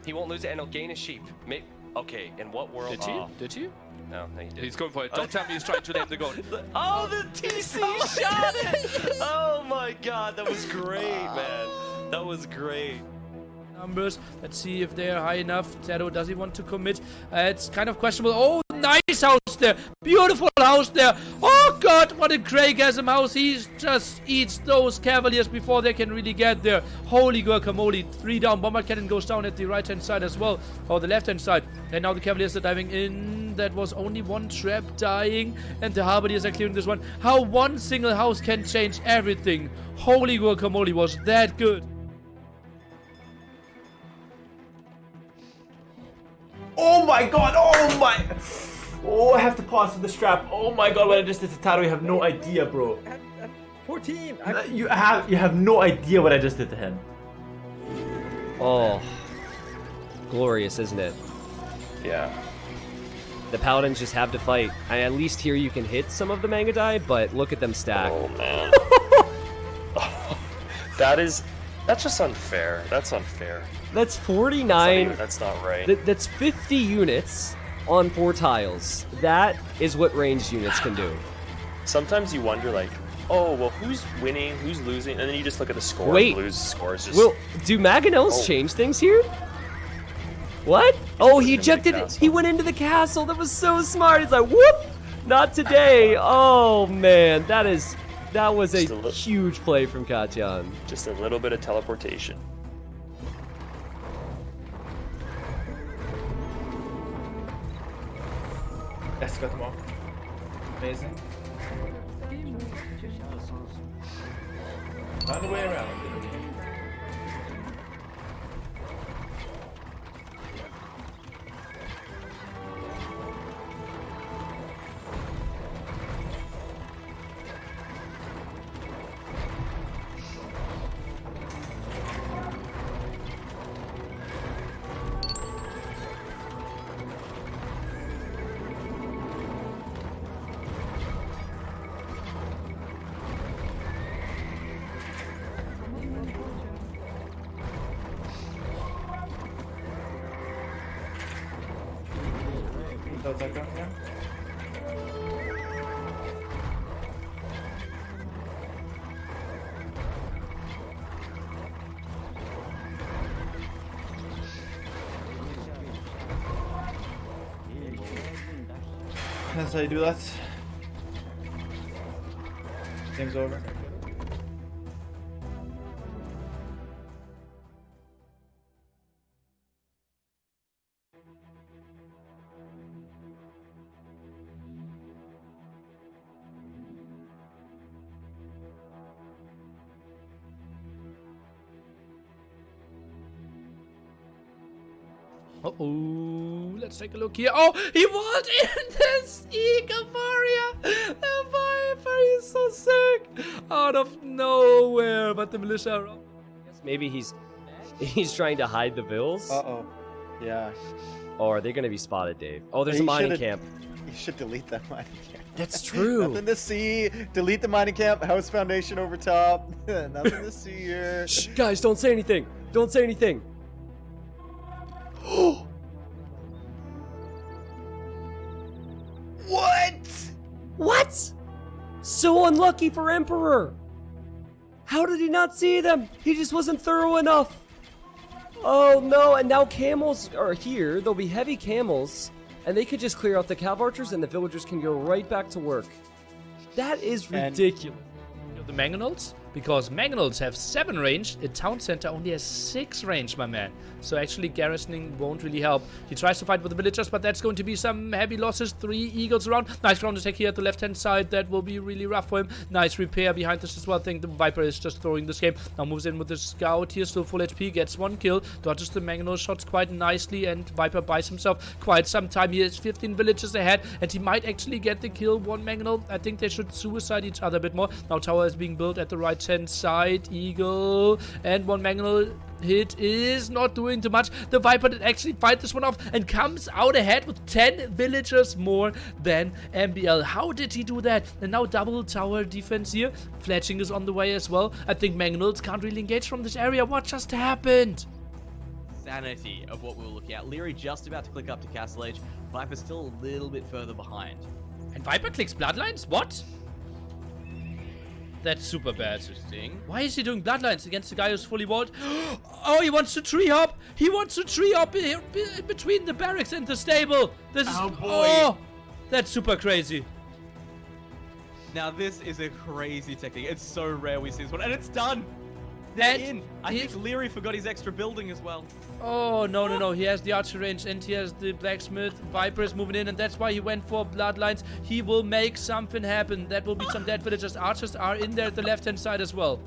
He won't lose it, and he'll gain a sheep. Okay, in what world? Did he? Did he? No, he didn't. He's going for it. Don't tell me he's trying to land the goal. Oh, the TC shot it! Oh my god, that was great, man. That was great. Numbers. Let's see if they are high enough. Zero, does he want to commit? It's kind of questionable. Oh, nice house there. Beautiful house there. Oh god, what a Craigasm house. He just eats those Cavaliers before they can really get there. Holy guacamole. 3 down. Bombard Cannon goes down at the right hand side as well. Or the left hand side. And now the Cavaliers are diving in. That was only one trap dying. And the Halberdiers are clearing this one. How one single house can change everything. Holy guacamole, was that good. Oh my god, oh my... Oh, I have to pause for the strap. Oh my god, what I just did to Taro, you have no idea, bro. 14! You have no idea what I just did to him. Oh. Glorious, isn't it? Yeah. The Paladins just have to fight. And at least here you can hit some of the Mangadai, but look at them stack. Oh, man. That's just unfair. That's unfair. That's 49. That's not right. That's 50 units on 4 tiles. That is what ranged units can do. Sometimes you wonder, like, oh, well, who's winning, who's losing, and then you just look at the score. Wait. And lose scores. Just... Well, do Mangonels change things here? What? Oh, he ejected it. He went into the castle. That was so smart. He's like, whoop! Not today. Oh, man. That was a huge play from Katyan. Just a little bit of teleportation. Yes, got them all. Amazing. Find a way around. Yeah. That's how you do that. Game's over. Uh-oh, let's take a look here. Oh, he was in this Egafaria. The Viper is so sick. Out of nowhere, but the militia are up. Maybe he's trying to hide the vills. Uh-oh. Yeah. Or are they going to be spotted, Dave? Oh, there's a mining camp. You should delete that mining camp. That's true. Nothing to see. Delete the mining camp. House foundation over top. Nothing to see here. Shh, guys, don't say anything. Don't say anything. What? What? So unlucky for Emperor. How did he not see them? He just wasn't thorough enough. Oh no, and now camels are here. There'll be heavy camels, and they could just clear out the cav archers and the villagers can go right back to work. That is ridiculous. The Mangonels? Because Mangonels have 7 range, a town center only has 6 range, my man. So actually garrisoning won't really help. He tries to fight with the villagers, but that's going to be some heavy losses. 3 eagles around. Nice ground attack here at the left-hand side. That will be really rough for him. Nice repair behind this as well. I think the Viper is just throwing this game. Now moves in with the scout here, still full HP, gets 1 kill. Dodges the Mangonel shots quite nicely, and Viper buys himself quite some time. He has 15 villagers ahead, and he might actually get the kill. 1 Mangonel. I think they should suicide each other a bit more. Now tower is being built at the right-hand side. Eagle and 1 Mangonel hit is not doing too much. The Viper did actually fight this one off and comes out ahead with 10 villagers more than MBL. How did he do that? And now double tower defense here. Fletching is on the way as well. I think Mangonels can't really engage from this area. What just happened? insanity of what we were looking at. Leary just about to click up to Castle Age. Viper still a little bit further behind. And Viper clicks Bloodlines? What? That's super bad. Interesting. Why is he doing Bloodlines against the guy who's fully walled? Oh, he wants to tree hop. He wants to tree hop between the barracks and the stable. This is... Oh, boy. Oh, that's super crazy. Now, this is a crazy technique. It's so rare we see this one. And it's done. That In. I think Leary forgot his extra building as well. Oh, no. He has the archer range and he has the blacksmith. Viper is moving in and that's why he went for bloodlines. He will make something happen. That will be some dead villagers. Archers are in there at the left-hand side as well.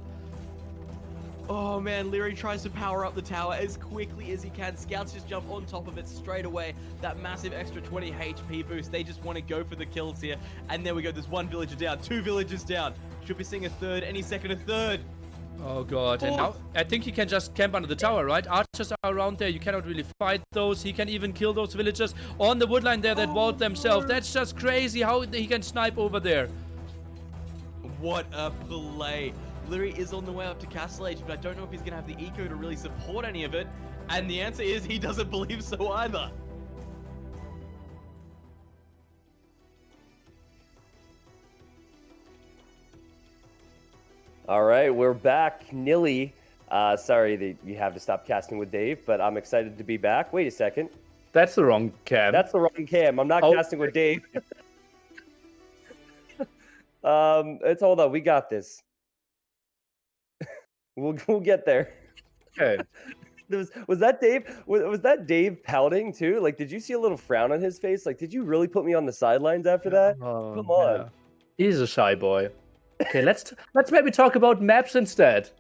Oh man, Leary tries to power up the tower as quickly as he can. Scouts just jump on top of it straight away. That massive extra 20 HP boost. They just want to go for the kills here. And there we go. There's one villager down, 2 villagers down. Should be seeing a third any second, a third. Oh god, and now I think he can just camp under the tower, right? Archers are around there, you cannot really fight those. He can even kill those villagers on the woodline there that walled themselves. That's just crazy how he can snipe over there. What a play. Leary is on the way up to Castle Age, but I don't know if he's going to have the eco to really support any of it. And the answer is he doesn't believe so either. All right, we're back. Nilly, sorry that you have to stop casting with Dave, but I'm excited to be back. Wait a second. That's the wrong cam. That's the wrong cam. I'm not casting with Dave. It's hold on. We got this. We'll get there. Okay. Was that Dave? Was that Dave pouting too? Like, did you see a little frown on his face? Like, did you really put me on the sidelines after that? Oh, Come on. yeah. He's a shy boy. Okay, let's maybe talk about maps instead.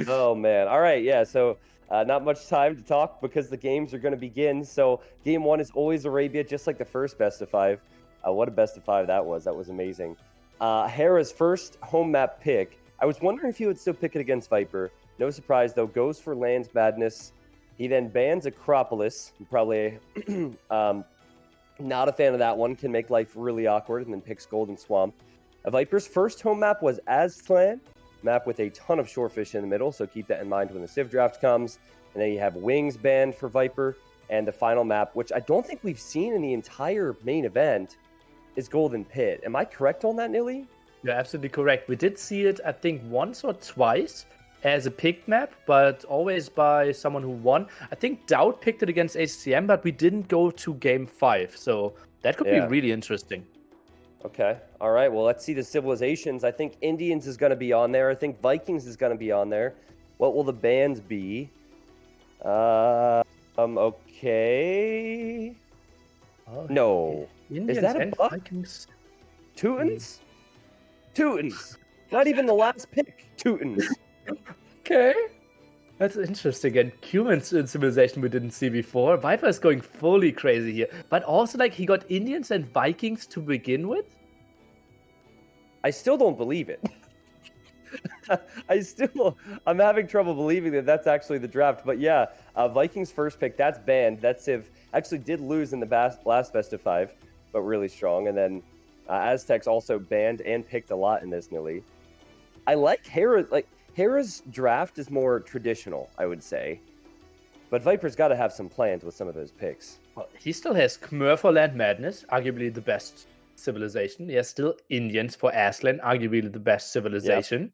Oh man. All right. Yeah. So not much time to talk because the games are going to begin. So game 1 is always Arabia, just like the first best of 5. What a best of 5 that was. That was amazing. Hera's first home map pick. I was wondering if he would still pick it against Viper. No surprise though. Goes for Land's Madness. He then bans Acropolis. Probably not a fan of that one. Can make life really awkward, and then picks Golden Swamp. Viper's first home map was Aztlan, map with a ton of shorefish in the middle, so keep that in mind when the Civ draft comes. And then you have Wings banned for Viper, and the final map, which I don't think we've seen in the entire main event, is Golden Pit. Am I correct on that, Nilly? You're absolutely correct. We did see it, I think, once or twice as a picked map, but always by someone who won. I think Dowd picked it against HCM, but we didn't go to game 5, so that could be really interesting. Okay. All right. Well, let's see the civilizations. I think Indians is going to be on there. I think Vikings is going to be on there. What will the bans be? Okay. Oh, No. Indians Is that a and buck? Vikings. Teutons? Teutons. Not even the last pick. Teutons. Okay. That's interesting. And humans in Civilization we didn't see before. Viper is going fully crazy here. But also, like, he got Indians and Vikings to begin with? I still don't believe it. I'm having trouble believing that that's actually the draft. But yeah, Vikings first pick, that's banned. That Civ actually did lose in the last best of 5, but really strong. And then Aztecs also banned and picked a lot in this, Nilly. I like Hera. Like, Hera's draft is more traditional, I would say. But Viper's got to have some plans with some of those picks. Well, he still has Khmer for Land Madness, arguably the best civilization. He has still Indians for Aslan, arguably the best civilization. Yep.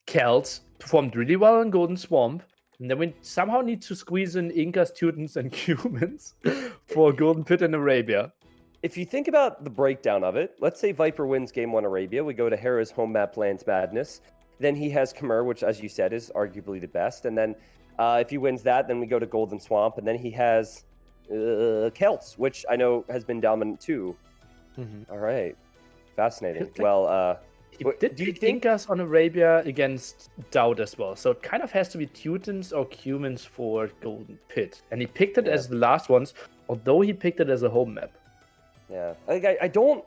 Celts performed really well in Golden Swamp. And then we somehow need to squeeze in Incas, Teutons, and humans for Golden Pit and Arabia. If you think about the breakdown of it, let's say Viper wins Game 1 Arabia. We go to Hera's home map, Land's Madness. Then he has Khmer, which, as you said, is arguably the best. And then if he wins that, then we go to Golden Swamp. And then he has Celts, which I know has been dominant too. Mm-hmm. All right. Fascinating. Well, do you think Incas on Arabia against Dowd as well? So it kind of has to be Teutons or Cumans for Golden Pit. And he picked it as the last ones, although he picked it as a home map. Yeah. I don't...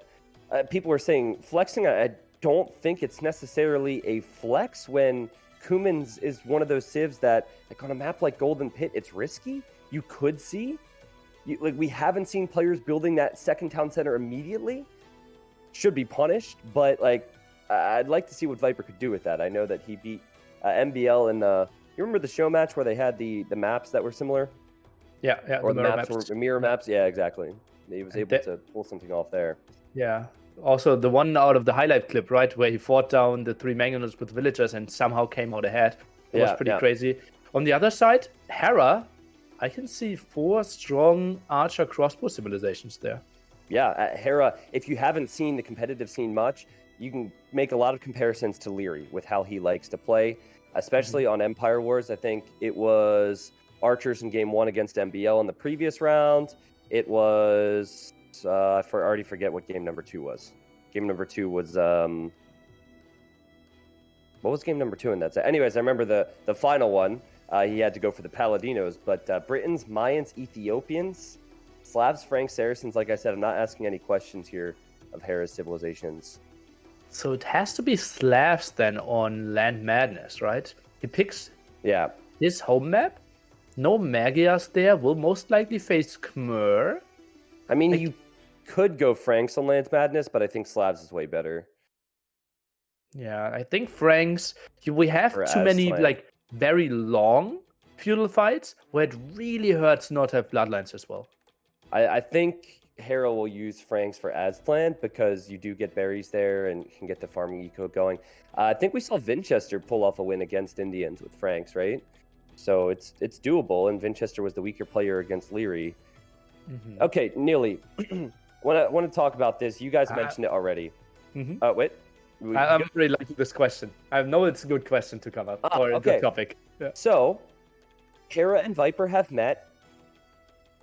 people are saying flexing. I don't think it's necessarily a flex when Cumans is one of those civs that, like, on a map like Golden Pit, it's risky. You could see. We haven't seen players building that second town center immediately. Should be punished, but, like, I'd like to see what Viper could do with that. I know that he beat MBL in the You remember the show match where they had the maps that were similar? Yeah, Or the the maps were mirror maps? Yeah, exactly. He was able to pull something off there. Yeah. Also, the one out of the highlight clip, right, where he fought down the 3 Mangonels with villagers and somehow came out ahead. It was pretty crazy. On the other side, Hera, I can see 4 strong archer crossbow civilizations there. Yeah, Hera, if you haven't seen the competitive scene much, you can make a lot of comparisons to Leary with how he likes to play, especially on Empire Wars. I think it was archers in game 1 against MBL in the previous round. It was... I already forget what game number 2 was. Game number 2 was... What was game number 2 in that set? Anyways, I remember the final one. He had to go for the Paladinos, but Britons, Mayans, Ethiopians, Slavs, Franks, Saracens, like I said, I'm not asking any questions here of Hera's civilizations. So it has to be Slavs then on Land Madness, right? He picks his home map. No Magyars there, will most likely face Khmer. I mean, you could go Franks on Land Madness, but I think Slavs is way better. Yeah, I think Franks, we have too many very long feudal fights where it really hurts not to have bloodlines as well. I think Hera will use Franks for Aztlan because you do get berries there and can get the farming eco going. I think we saw Winchester pull off a win against Indians with Franks, right? So it's doable, and Winchester was the weaker player against Leary. Mm-hmm. Okay, Neely, want to talk about this. You guys mentioned it already. Mm-hmm. Wait. I'm really liking this question. I know it's a good question to come up, or a good topic. Yeah. So, Hera and Viper have met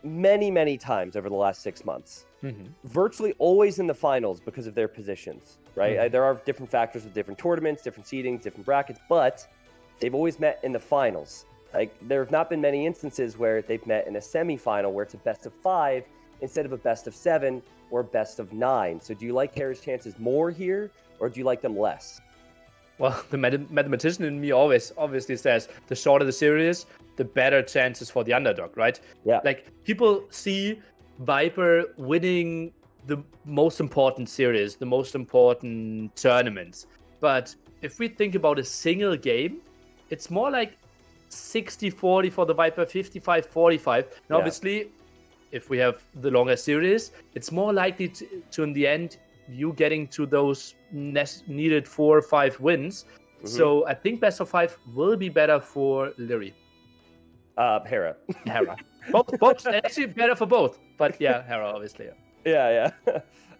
many, many times over the last 6 months. Mm-hmm. Virtually always in the finals because of their positions, right? Mm-hmm. There are different factors with different tournaments, different seedings, different brackets, but they've always met in the finals. Like, there have not been many instances where they've met in a semifinal where it's a best of 5 instead of a best of 7 or best of 9. So do you like Hera's chances more here, or do you like them less? Well, the mathematician in me obviously says the shorter the series, the better chances for the underdog, right? Yeah. Like, people see Viper winning the most important series, the most important tournaments. But if we think about a single game, it's more like 60-40 for the Viper, 55-45. And obviously, if we have the longer series, it's more likely to in the end, you getting to those needed 4 or 5 wins. Mm-hmm. So I think best of 5 will be better for Leary. Hera. Both actually better for both. But yeah, Hera, obviously. Yeah.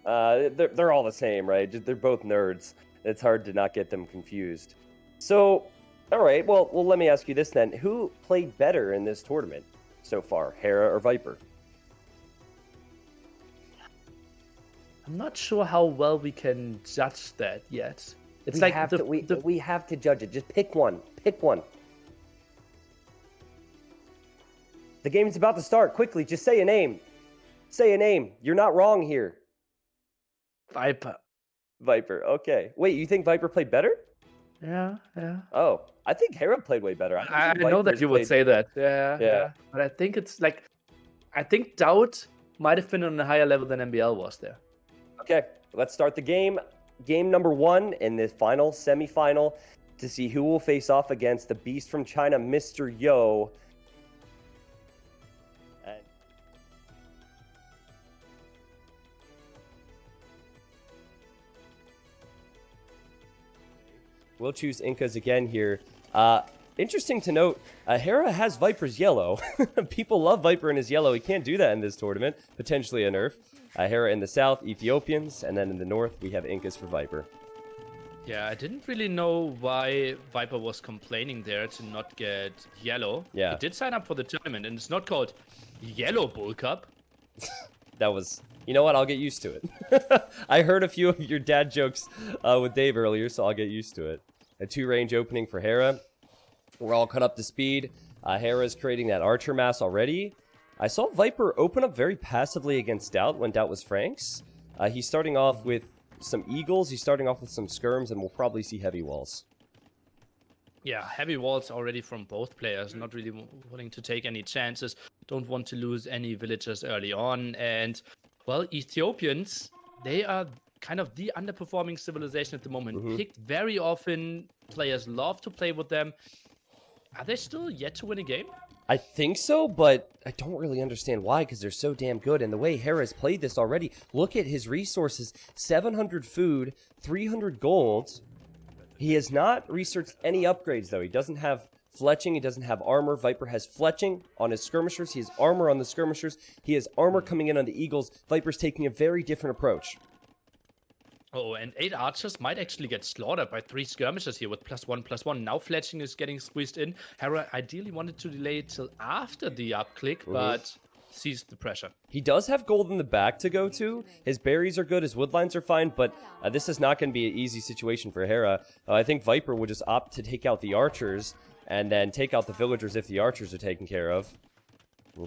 They're all the same, right? They're both nerds. It's hard to not get them confused. So, all right, well, let me ask you this then. Who played better in this tournament so far, Hera or Viper? I'm not sure how well we can judge that yet. It's we have to judge it. Just pick one. Pick one. The game's about to start. Quickly, just say a name. Say a name. You're not wrong here. Viper. Okay. Wait, you think Viper played better? Yeah. Oh, I think Hera played way better. I know that you would say that. Yeah. But I think it's I think Doubt might have been on a higher level than MBL was there. Okay, let's start the game. Game number 1 in this final semifinal to see who will face off against the beast from China, Mr. Yo. We'll choose Incas again here. Interesting to note, Hera has Viper's yellow. People love Viper in his yellow. He can't do that in this tournament. Potentially a nerf. Hera in the south, Ethiopians, and then in the north, we have Incas for Viper. Yeah, I didn't really know why Viper was complaining there to not get yellow. Yeah. He did sign up for the tournament, and it's not called Yellow Bull Cup. That was... You know what? I'll get used to it. I heard a few of your dad jokes with Dave earlier, so I'll get used to it. A 2-range opening for Hera. We're all caught up to speed. Hera's creating that archer mass already. I saw Viper open up very passively against Doubt when Doubt was Franks. He's starting off with some Eagles. He's starting off with some Skirms, and we'll probably see heavy walls. Yeah, heavy walls already from both players. Not really willing to take any chances. Don't want to lose any villagers early on. And, well, Ethiopians, they are kind of the underperforming civilization at the moment. Mm-hmm. Picked very often. Players love to play with them. Are they still yet to win a game? I think so, but I don't really understand why, because they're so damn good. And the way Hera's played this already, look at his resources. 700 food, 300 gold. He has not researched any upgrades, though. He doesn't have fletching, he doesn't have armor. Viper has fletching on his skirmishers. He has armor on the skirmishers. He has armor coming in on the eagles. Viper's taking a very different approach. Oh, and 8 archers might actually get slaughtered by 3 skirmishers here with +1/+1. Now fletching is getting squeezed in. Hera ideally wanted to delay it till after the upclick, but sees the pressure. He does have gold in the back to go to. His berries are good, his woodlines are fine, but this is not going to be an easy situation for Hera. I think Viper would just opt to take out the archers and then take out the villagers if the archers are taken care of.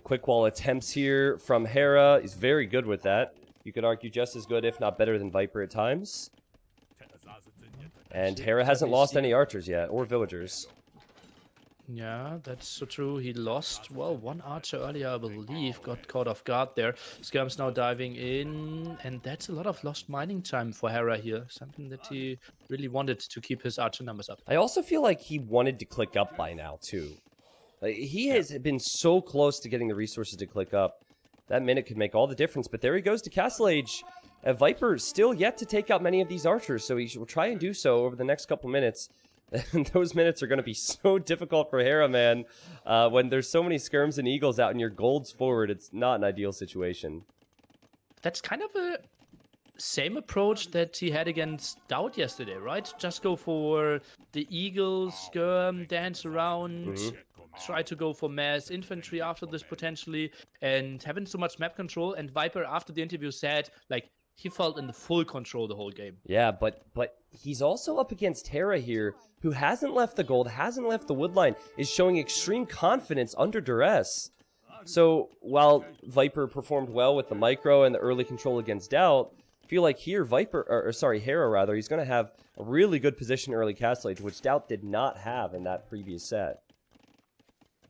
Quick wall attempts here from Hera. He's very good with that. You could argue just as good, if not better than Viper at times. And Hera hasn't lost any archers yet, or villagers. Yeah, that's so true. He lost, well, 1 archer earlier, I believe, got caught off guard there. Skirm's now diving in, and that's a lot of lost mining time for Hera here. Something that he really wanted to keep his archer numbers up. I also feel like he wanted to click up by now, too. Like, he has been so close to getting the resources to click up. That minute could make all the difference, but there he goes to Castle Age. Viper still yet to take out many of these archers, so he will try and do so over the next couple minutes. And those minutes are going to be so difficult for Hera, man. When there's so many skirms and eagles out and your gold's forward, it's not an ideal situation. That's kind of a same approach that he had against Doubt yesterday, right? Just go for the eagle, skirm, dance around, try to go for mass infantry after this potentially, and having so much map control. And Viper, after the interview, said, like, he felt in the full control the whole game. Yeah, but he's also up against Hera here, who hasn't left the gold, hasn't left the woodline, is showing extreme confidence under duress. So, while Viper performed well with the micro and the early control against Doubt, I feel like here Hera rather, he's going to have a really good position early Castle Age, which Doubt did not have in that previous set.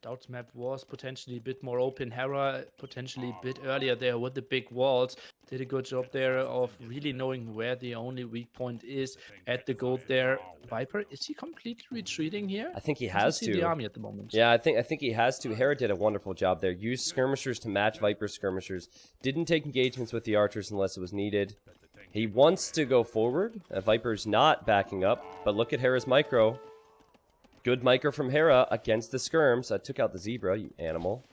Doubt's map was potentially a bit more open. Hera potentially a bit earlier there with the big walls. Did a good job there of really knowing where the only weak point is at the gold there. Viper, is he completely retreating here? I think he I has see to. the army at the moment. Yeah, I think he has to. Hera did a wonderful job there. Used skirmishers to match Viper's skirmishers. Didn't take engagements with the archers unless it was needed. He wants to go forward. Viper's not backing up, but look at Hera's micro. Good micro from Hera against the skirms. I took out the zebra, you animal.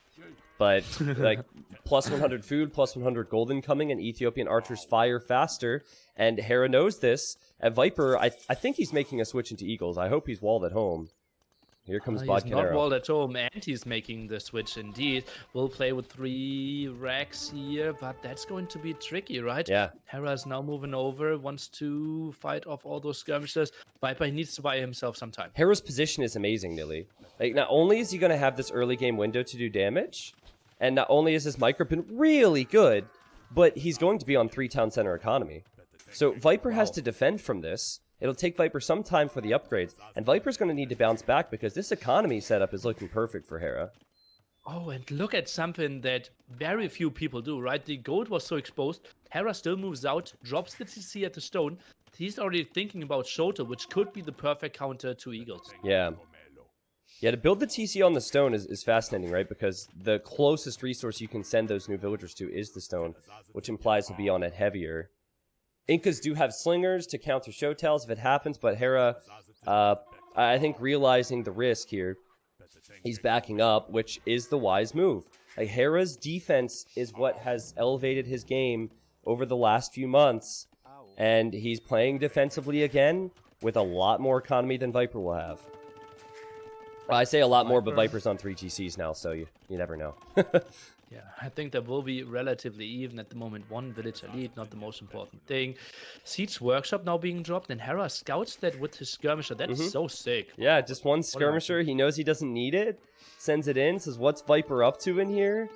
But, like, plus 100 food, plus 100 gold incoming, and Ethiopian archers fire faster. And Hera knows this. At Viper, I think he's making a switch into eagles. I hope he's walled at home. Here comes He's Bodkin not Hera. walled at home, and he's making the switch indeed. We'll play with 3 racks here, but that's going to be tricky, right? Yeah. Hera's now moving over, wants to fight off all those skirmishers. Viper needs to buy himself some time. Hera's position is amazing, Nilly. Like, not only is he going to have this early game window to do damage, and not only is his micro been really good, but he's going to be on 3 town center economy. So Viper has to defend from this. It'll take Viper some time for the upgrades, and Viper's going to need to bounce back because this economy setup is looking perfect for Hera. Oh, and look at something that very few people do, right? The gold was so exposed. Hera still moves out, drops the TC at the stone. He's already thinking about Shota, which could be the perfect counter to Eagles. Yeah. Yeah, to build the TC on the stone is fascinating, right? Because the closest resource you can send those new villagers to is the stone, which implies he'll be on it heavier. Incas do have slingers to counter Shotels if it happens, but Hera, I think realizing the risk here, he's backing up, which is the wise move. Like, Hera's defense is what has elevated his game over the last few months, and he's playing defensively again with a lot more economy than Viper will have. I say a lot more, but Viper's on 3 GCs now, so you never know. Yeah, I think that will be relatively even at the moment. 1 villager lead, not the most important thing. Siege Workshop now being dropped, and Hera scouts that with his skirmisher. That's so sick. Yeah, just 1 skirmisher. He knows he doesn't need it. Sends it in, says, what's Viper up to in here?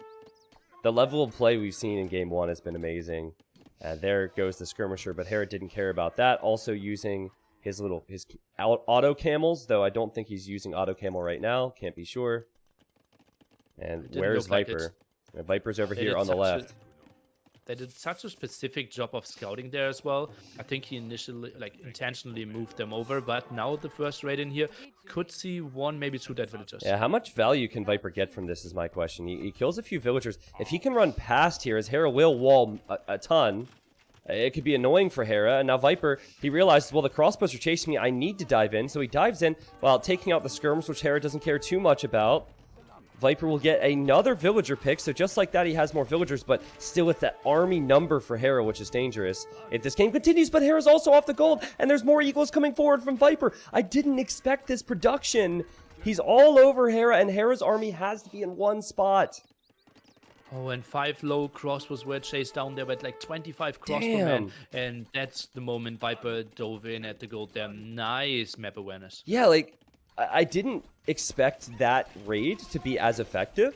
The level of play we've seen in Game 1 has been amazing. There goes the skirmisher, but Hera didn't care about that. Also using his auto camels, though I don't think he's using auto camel right now. Can't be sure. And where is Viper? Viper's over here on the left. They did such a specific job of scouting there as well. I think he initially, like, intentionally moved them over, but now the first raid in here could see 1, maybe 2 dead villagers. Yeah, how much value can Viper get from this is my question. He kills a few villagers. If he can run past here, as Hera will wall a ton, it could be annoying for Hera. And now Viper, he realizes, well, the crossbows are chasing me. I need to dive in. So he dives in while taking out the skirms, which Hera doesn't care too much about. Viper will get another villager pick, so just like that, he has more villagers, but still it's that army number for Hera, which is dangerous. If this game continues, but Hera's also off the gold, and there's more eagles coming forward from Viper. I didn't expect this production. He's all over Hera, and Hera's army has to be in one spot. Oh, and 5 low crossbows were chased down there with like 25 crossbowmen. And that's the moment Viper dove in at the gold there. Nice map awareness. Yeah, like, I didn't expect that raid to be as effective,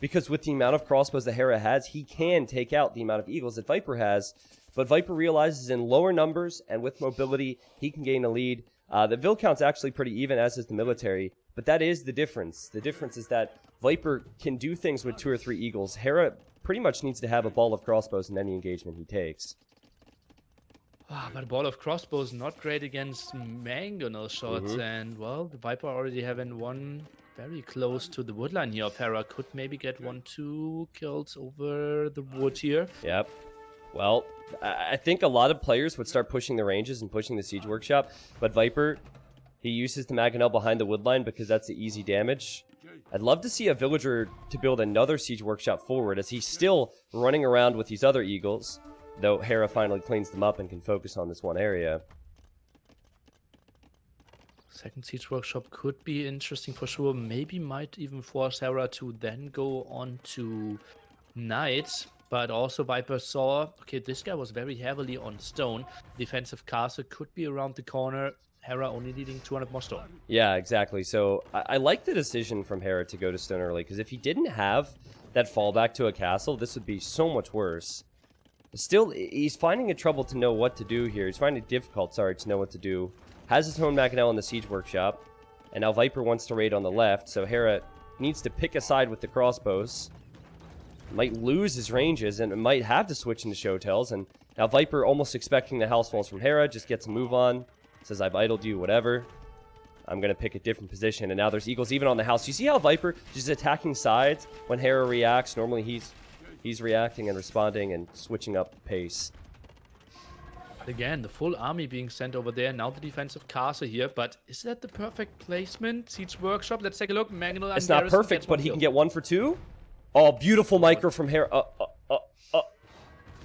because with the amount of crossbows that Hera has, he can take out the amount of eagles that Viper has. But Viper realizes in lower numbers and with mobility, he can gain a lead. The vill count's actually pretty even, as is the military, but that is the difference. The difference is that Viper can do things with 2 or 3 eagles. Hera pretty much needs to have a ball of crossbows in any engagement he takes. But a ball of crossbows not great against mangonel shots, and well, the Viper already having 1 very close to the woodline here of Hera. Could maybe get 1-2 kills over the wood here. Yep. Well, I think a lot of players would start pushing the ranges and pushing the siege workshop, but Viper, he uses the mangonel behind the woodline because that's the easy damage. I'd love to see a villager to build another siege workshop forward, as he's still running around with these other eagles. Though Hera finally cleans them up and can focus on this one area. Second siege workshop could be interesting for sure. Maybe might even force Hera to then go on to knights. But also Viper saw, okay, this guy was very heavily on stone. Defensive castle could be around the corner. Hera only needing 200 more stone. Yeah, exactly. So I like the decision from Hera to go to stone early, because if he didn't have that fallback to a castle, this would be so much worse. Still, he's finding it trouble to know what to do here. He's finding it difficult, to know what to do. Has his own mangonel in the siege workshop. And now Viper wants to raid on the left, so Hera needs to pick a side with the crossbows. Might lose his ranges and might have to switch into show tells. And now Viper, almost expecting the house falls from Hera, just gets a move on. Says, I've idled you, whatever. I'm going to pick a different position. And now there's eagles even on the house. You see how Viper just attacking sides when Hera reacts? Normally he's reacting and responding and switching up the pace. Again, the full army being sent over there. Now the defensive castle here. But is that the perfect placement? Siege workshop. Let's take a look. Mangonel and it's not Garrison perfect, gets but 1 he kill. can get 1 for 2. Oh, beautiful micro from Hera.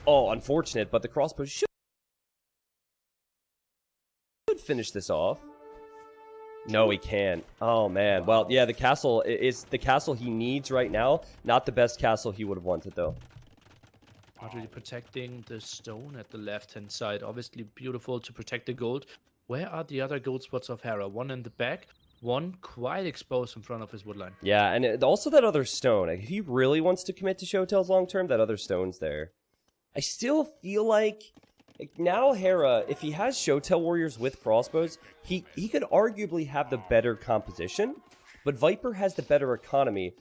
Oh, unfortunate, but the crossbow should finish this off. No, he can't. Oh, man. Well, yeah, the castle is the castle he needs right now. Not the best castle he would have wanted, though. Not really protecting the stone at the left-hand side. Obviously beautiful to protect the gold. Where are the other gold spots of Hera? 1 in the back, 1 quite exposed in front of his woodline. Yeah, and also that other stone. If he really wants to commit to show tells long-term, that other stone's there. I still feel like now Hera, if he has Showtell warriors with crossbows, he could arguably have the better composition, but Viper has the better economy.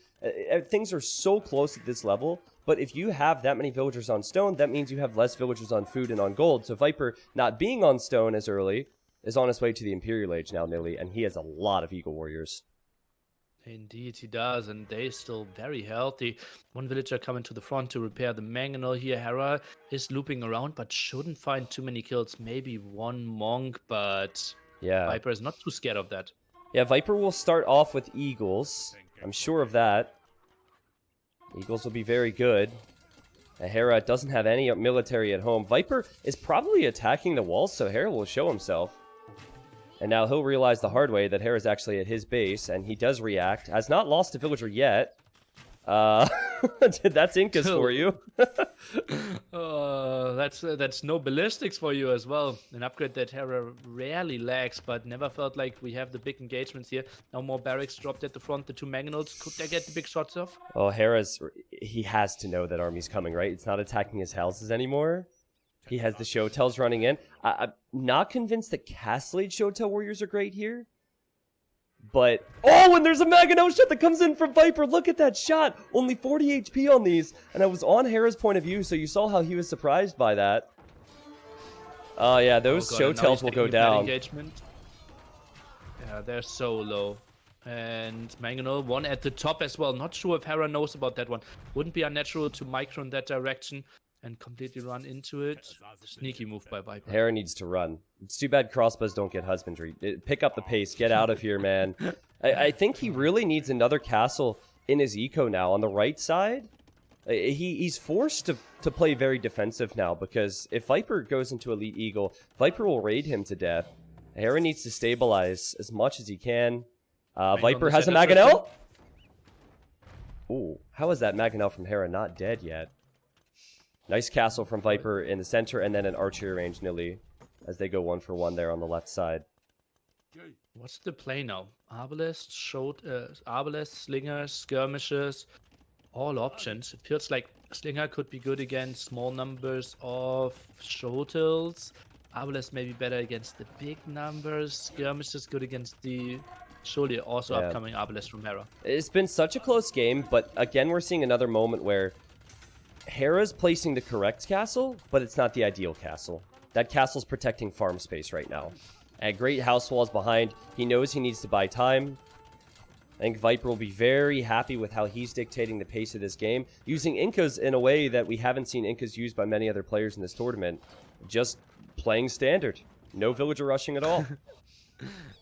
Things are so close at this level, but if you have that many villagers on stone, that means you have less villagers on food and on gold. So Viper, not being on stone as early, is on his way to the Imperial Age now, nearly, and he has a lot of Eagle Warriors. Indeed, he does, and they're still very healthy. 1 villager coming to the front to repair the mangonel here. Hera is looping around, but shouldn't find too many kills. Maybe 1 monk, but yeah, Viper is not too scared of that. Yeah, Viper will start off with Eagles. I'm sure of that. Eagles will be very good. Hera doesn't have any military at home. Viper is probably attacking the walls, so Hera will show himself. And now he'll realize the hard way that Hera's actually at his base, and he does react. Has not lost a villager yet. That's Incas for you. That's no ballistics for you as well. An upgrade that Hera rarely lacks, but never felt like we have the big engagements here. Now more barracks dropped at the front. The 2 mangonels, could they get the big shots off? Oh, he has to know that army's coming, right? It's not attacking his houses anymore. He has the Showtells running in. I'm not convinced that Castle Age Showtell warriors are great here. But oh, and there's a Magano shot that comes in from Viper. Look at that shot. Only 40 HP on these, and I was on Hera's point of view, so you saw how he was surprised by that. Oh yeah, those show tells will go down. Engagement. Yeah, they're so low. And Mangonel, one at the top as well. Not sure if Hera knows about that one. Wouldn't be unnatural to micro in that direction and completely run into it. Sneaky move by Viper. Hera needs to run. It's too bad crossbows don't get husbandry. Pick up the pace. Get out of here, man. I think he really needs another castle in his eco now on the right side. He's forced to play very defensive now because if Viper goes into Elite Eagle, Viper will raid him to death. Hera needs to stabilize as much as he can. Viper has a Maganel. Ooh, how is that Maganel from Hera not dead yet? Nice castle from Viper in the center, and then an archery range Nilly as they go 1-for-1 there on the left side. What's the play now? Arbalest, slingers, skirmishes, all options. It feels like Slinger could be good against small numbers of Shotels. Arbalest may be better against the big numbers. Skirmish is good against the surely also upcoming Arbalest from Hera. It's been such a close game, but again, we're seeing another moment where Hera's placing the correct castle, but it's not the ideal castle. That castle's protecting farm space right now. And great house walls behind. He knows he needs to buy time. I think Viper will be very happy with how he's dictating the pace of this game, using Incas in a way that we haven't seen Incas used by many other players in this tournament. Just playing standard. No villager rushing at all.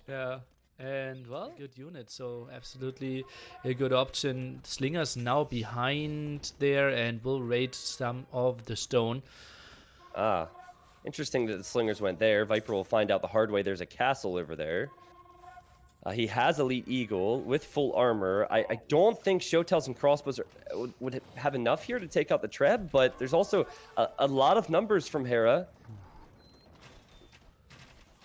Yeah. And, well, good unit, so absolutely a good option. Slinger's now behind there and will raid some of the stone. Interesting that the Slingers went there. Viper will find out the hard way. There's a castle over there. He has Elite Eagle with full armor. I don't think Showtells and Crossbows would have enough here to take out the Treb, but there's also a lot of numbers from Hera.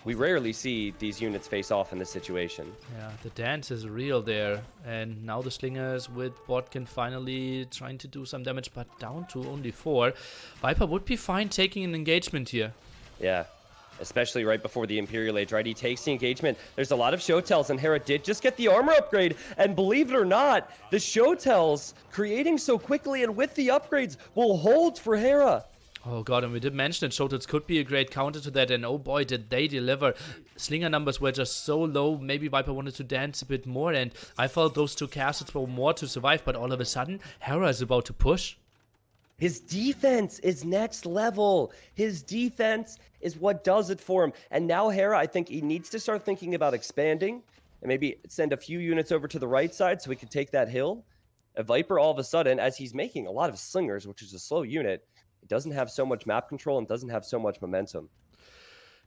We rarely see these units face off in this situation. Yeah, the dance is real there. And now the Slingers with Botkin finally trying to do some damage, but down to only 4. Viper would be fine taking an engagement here. Yeah, especially right before the Imperial Age, right? He takes the engagement. There's a lot of Showtells, and Hera did just get the armor upgrade. And believe it or not, the Showtells creating so quickly and with the upgrades will hold for Hera. Oh god, and we did mention it, Shotels could be a great counter to that, and oh boy, did they deliver. Slinger numbers were just so low, maybe Viper wanted to dance a bit more, and I felt those two castles were more to survive, but all of a sudden, Hera is about to push. His defense is next level. His defense is what does it for him. And now Hera, I think he needs to start thinking about expanding, and maybe send a few units over to the right side so we can take that hill. A Viper, all of a sudden, as he's making a lot of Slingers, which is a slow unit, it doesn't have so much map control and doesn't have so much momentum.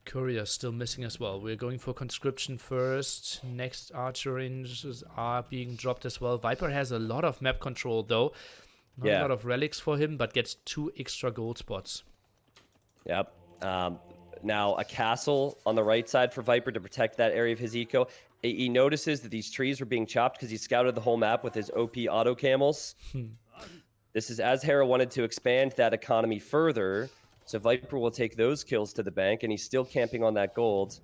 Courier still missing as well. We're going for conscription first. Next archer ranges are being dropped as well. Viper has a lot of map control though. Not a lot of relics for him, but gets 2 extra gold spots. Yep. Now a castle on the right side for Viper to protect that area of his eco. He notices that these trees were being chopped because he scouted the whole map with his OP auto camels. This is as Hera wanted to expand that economy further, so Viper will take those kills to the bank, and he's still camping on that gold.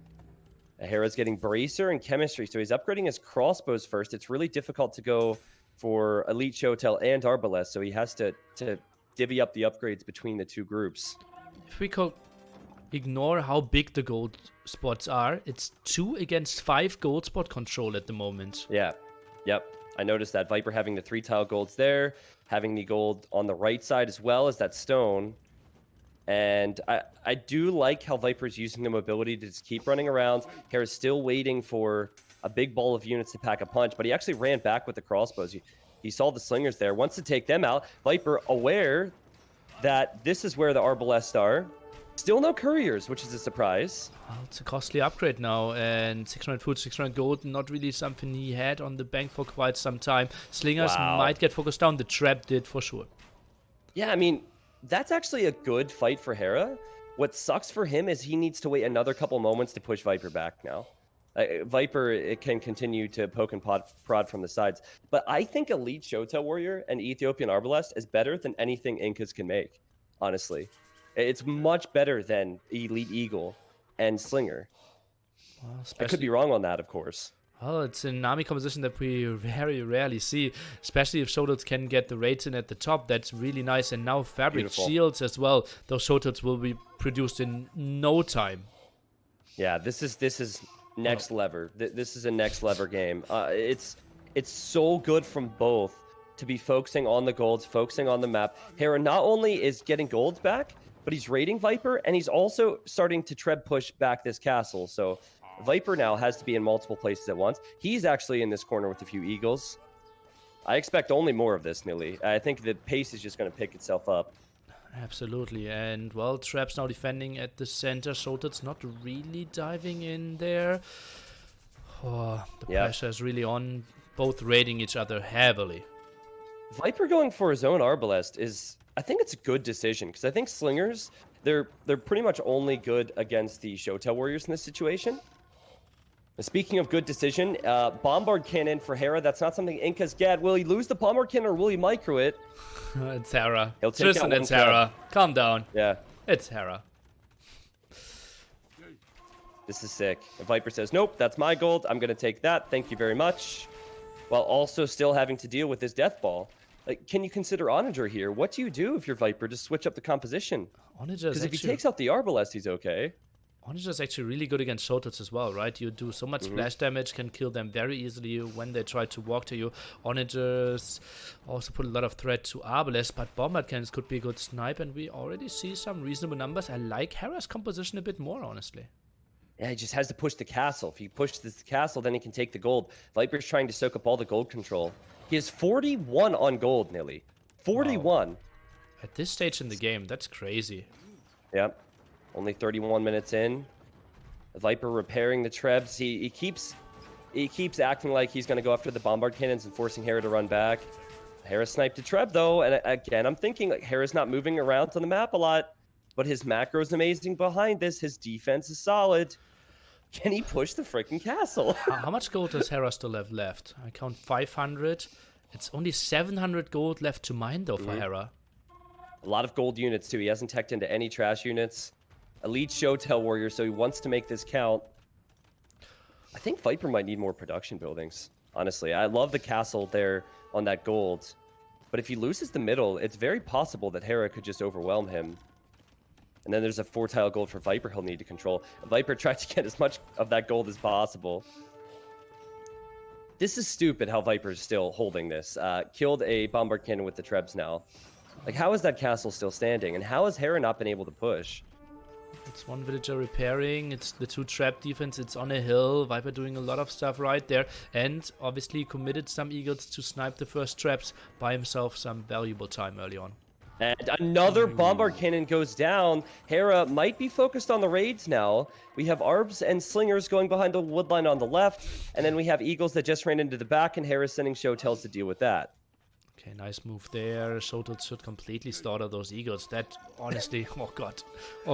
Hera's getting Bracer and Chemistry, so he's upgrading his crossbows first. It's really difficult to go for Elite Shotel and Arbalest, so he has to divvy up the upgrades between the two groups. If we could ignore how big the gold spots are, it's 2 against 5 gold spot control at the moment. Yeah, yep. I noticed that Viper having the 3 tile golds there, having the gold on the right side as well as that stone. And I do like how Viper's using the mobility to just keep running around. Hera's still waiting for a big ball of units to pack a punch, but he actually ran back with the crossbows. He saw the Slingers there, wants to take them out. Viper aware that this is where the Arbalest are. Still no couriers, which is a surprise. Well, it's a costly upgrade now, and 600 food, 600 gold, not really something he had on the bank for quite some time. Slingers might get focused down. The trap did for sure. Yeah, I mean, that's actually a good fight for Hera. What sucks for him is he needs to wait another couple moments to push Viper back now. Viper, it can continue to poke and prod from the sides. But I think Elite Shota Warrior and Ethiopian Arbalest is better than anything Incas can make, honestly. It's much better than Elite Eagle and Slinger. Well, I could be wrong on that, of course. Well, it's an army composition that we very rarely see, especially if Shoulders can get the raids in at the top. That's really nice. And now Fabric Beautiful. Shields as well. Those Shoulders will be produced in no time. Yeah, this is next lever. This is a next lever game. It's so good from both to be focusing on the golds, focusing on the map. Hera not only is getting golds back, but he's raiding Viper, and he's also starting to treb push back this castle. So Viper now has to be in multiple places at once. He's actually in this corner with a few eagles. I expect only more of this, Nilly. I think the pace is just going to pick itself up. Absolutely. And, well, Trap's now defending at the center. Shoulders not really diving in there. Oh, the pressure is really on. Both raiding each other heavily. Viper going for his own Arbalest is, I think it's a good decision, because I think Slingers, they're pretty much only good against the Showtail Warriors in this situation. Speaking of good decision, Bombard Cannon for Hera, that's not something Incas get. Will he lose the Bombard Cannon or will he micro it? It's Hera. He'll take Tristan, out it's one Hera. Calm down. Yeah. It's Hera. This is sick. If Viper says, nope, that's my gold, I'm going to take that, thank you very much. While also still having to deal with this Death Ball. Like, can you consider Onager here? What do you do if you're Viper to switch up the composition? Because if he takes out the Arbalest, he's okay. Onager is actually really good against Shoulders as well, right? You do so much splash damage, can kill them very easily when they try to walk to you. Onagers also put a lot of threat to Arbalest, but Bombard Cannons could be a good snipe, and we already see some reasonable numbers. I like Hera's composition a bit more, honestly. Yeah, he just has to push the castle. If he pushes this castle, then he can take the gold. Viper's trying to soak up all the gold control. He has 41 on gold, Nilly. 41. Wow. At this stage in the game, that's crazy. Yep. Only 31 minutes in. Viper repairing the trebs. He keeps acting like he's going to go after the bombard cannons and forcing Hera to run back. Hera sniped a treb though, and again, I'm thinking like Hera's not moving around on the map a lot, but his macro is amazing behind this. His defense is solid. Can he push the freaking castle? How much gold does Hera still have left? I count 500. It's only 700 gold left to mine though for Hera. A lot of gold units too. He hasn't teched into any trash units. Elite Showtail Warrior, so he wants to make this count. I think Viper might need more production buildings, honestly. I love the castle there on that gold. But if he loses the middle, it's very possible that Hera could just overwhelm him. And then there's a 4-tile gold for Viper he'll need to control. Viper tried to get as much of that gold as possible. This is stupid how Viper's still holding this. Killed a bombard cannon with the trebs now. Like, how is that castle still standing? And how has Hera not been able to push? It's one villager repairing, it's the 2 trap defense, it's on a hill, Viper doing a lot of stuff right there, and obviously committed some eagles to snipe the first traps, buy himself some valuable time early on. And another bombard cannon goes down. Hera might be focused on the raids now. We have Arbs and Slingers going behind the woodline on the left, and then we have Eagles that just ran into the back, and Hera sending Showtails to deal with that. Okay, nice move there. Showtails should completely slaughter those eagles. That, honestly, oh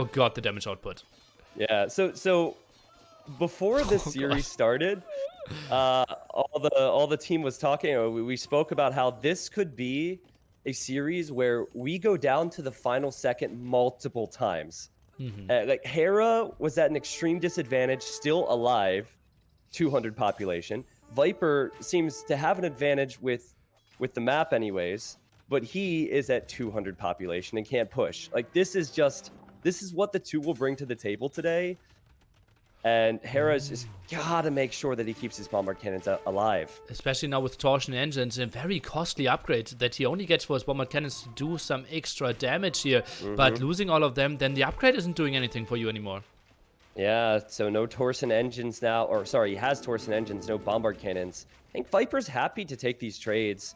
god, the damage output. Yeah, so before this series started, all the team was talking. We spoke about how this could be a series where we go down to the final second multiple times. Like Hera was at an extreme disadvantage, still alive, 200 population. Viper seems to have an advantage with the map anyways, but he is at 200 population and can't push. Like, this is what the two will bring to the table today. And Hera's just gotta make sure that he keeps his bombard cannons alive. Especially now with torsion engines, a very costly upgrade that he only gets for his bombard cannons to do some extra damage here. But losing all of them, then the upgrade isn't doing anything for you anymore. Yeah, so no Torsen engines now, or sorry, he has Torsen engines, no bombard cannons. I think Viper's happy to take these trades.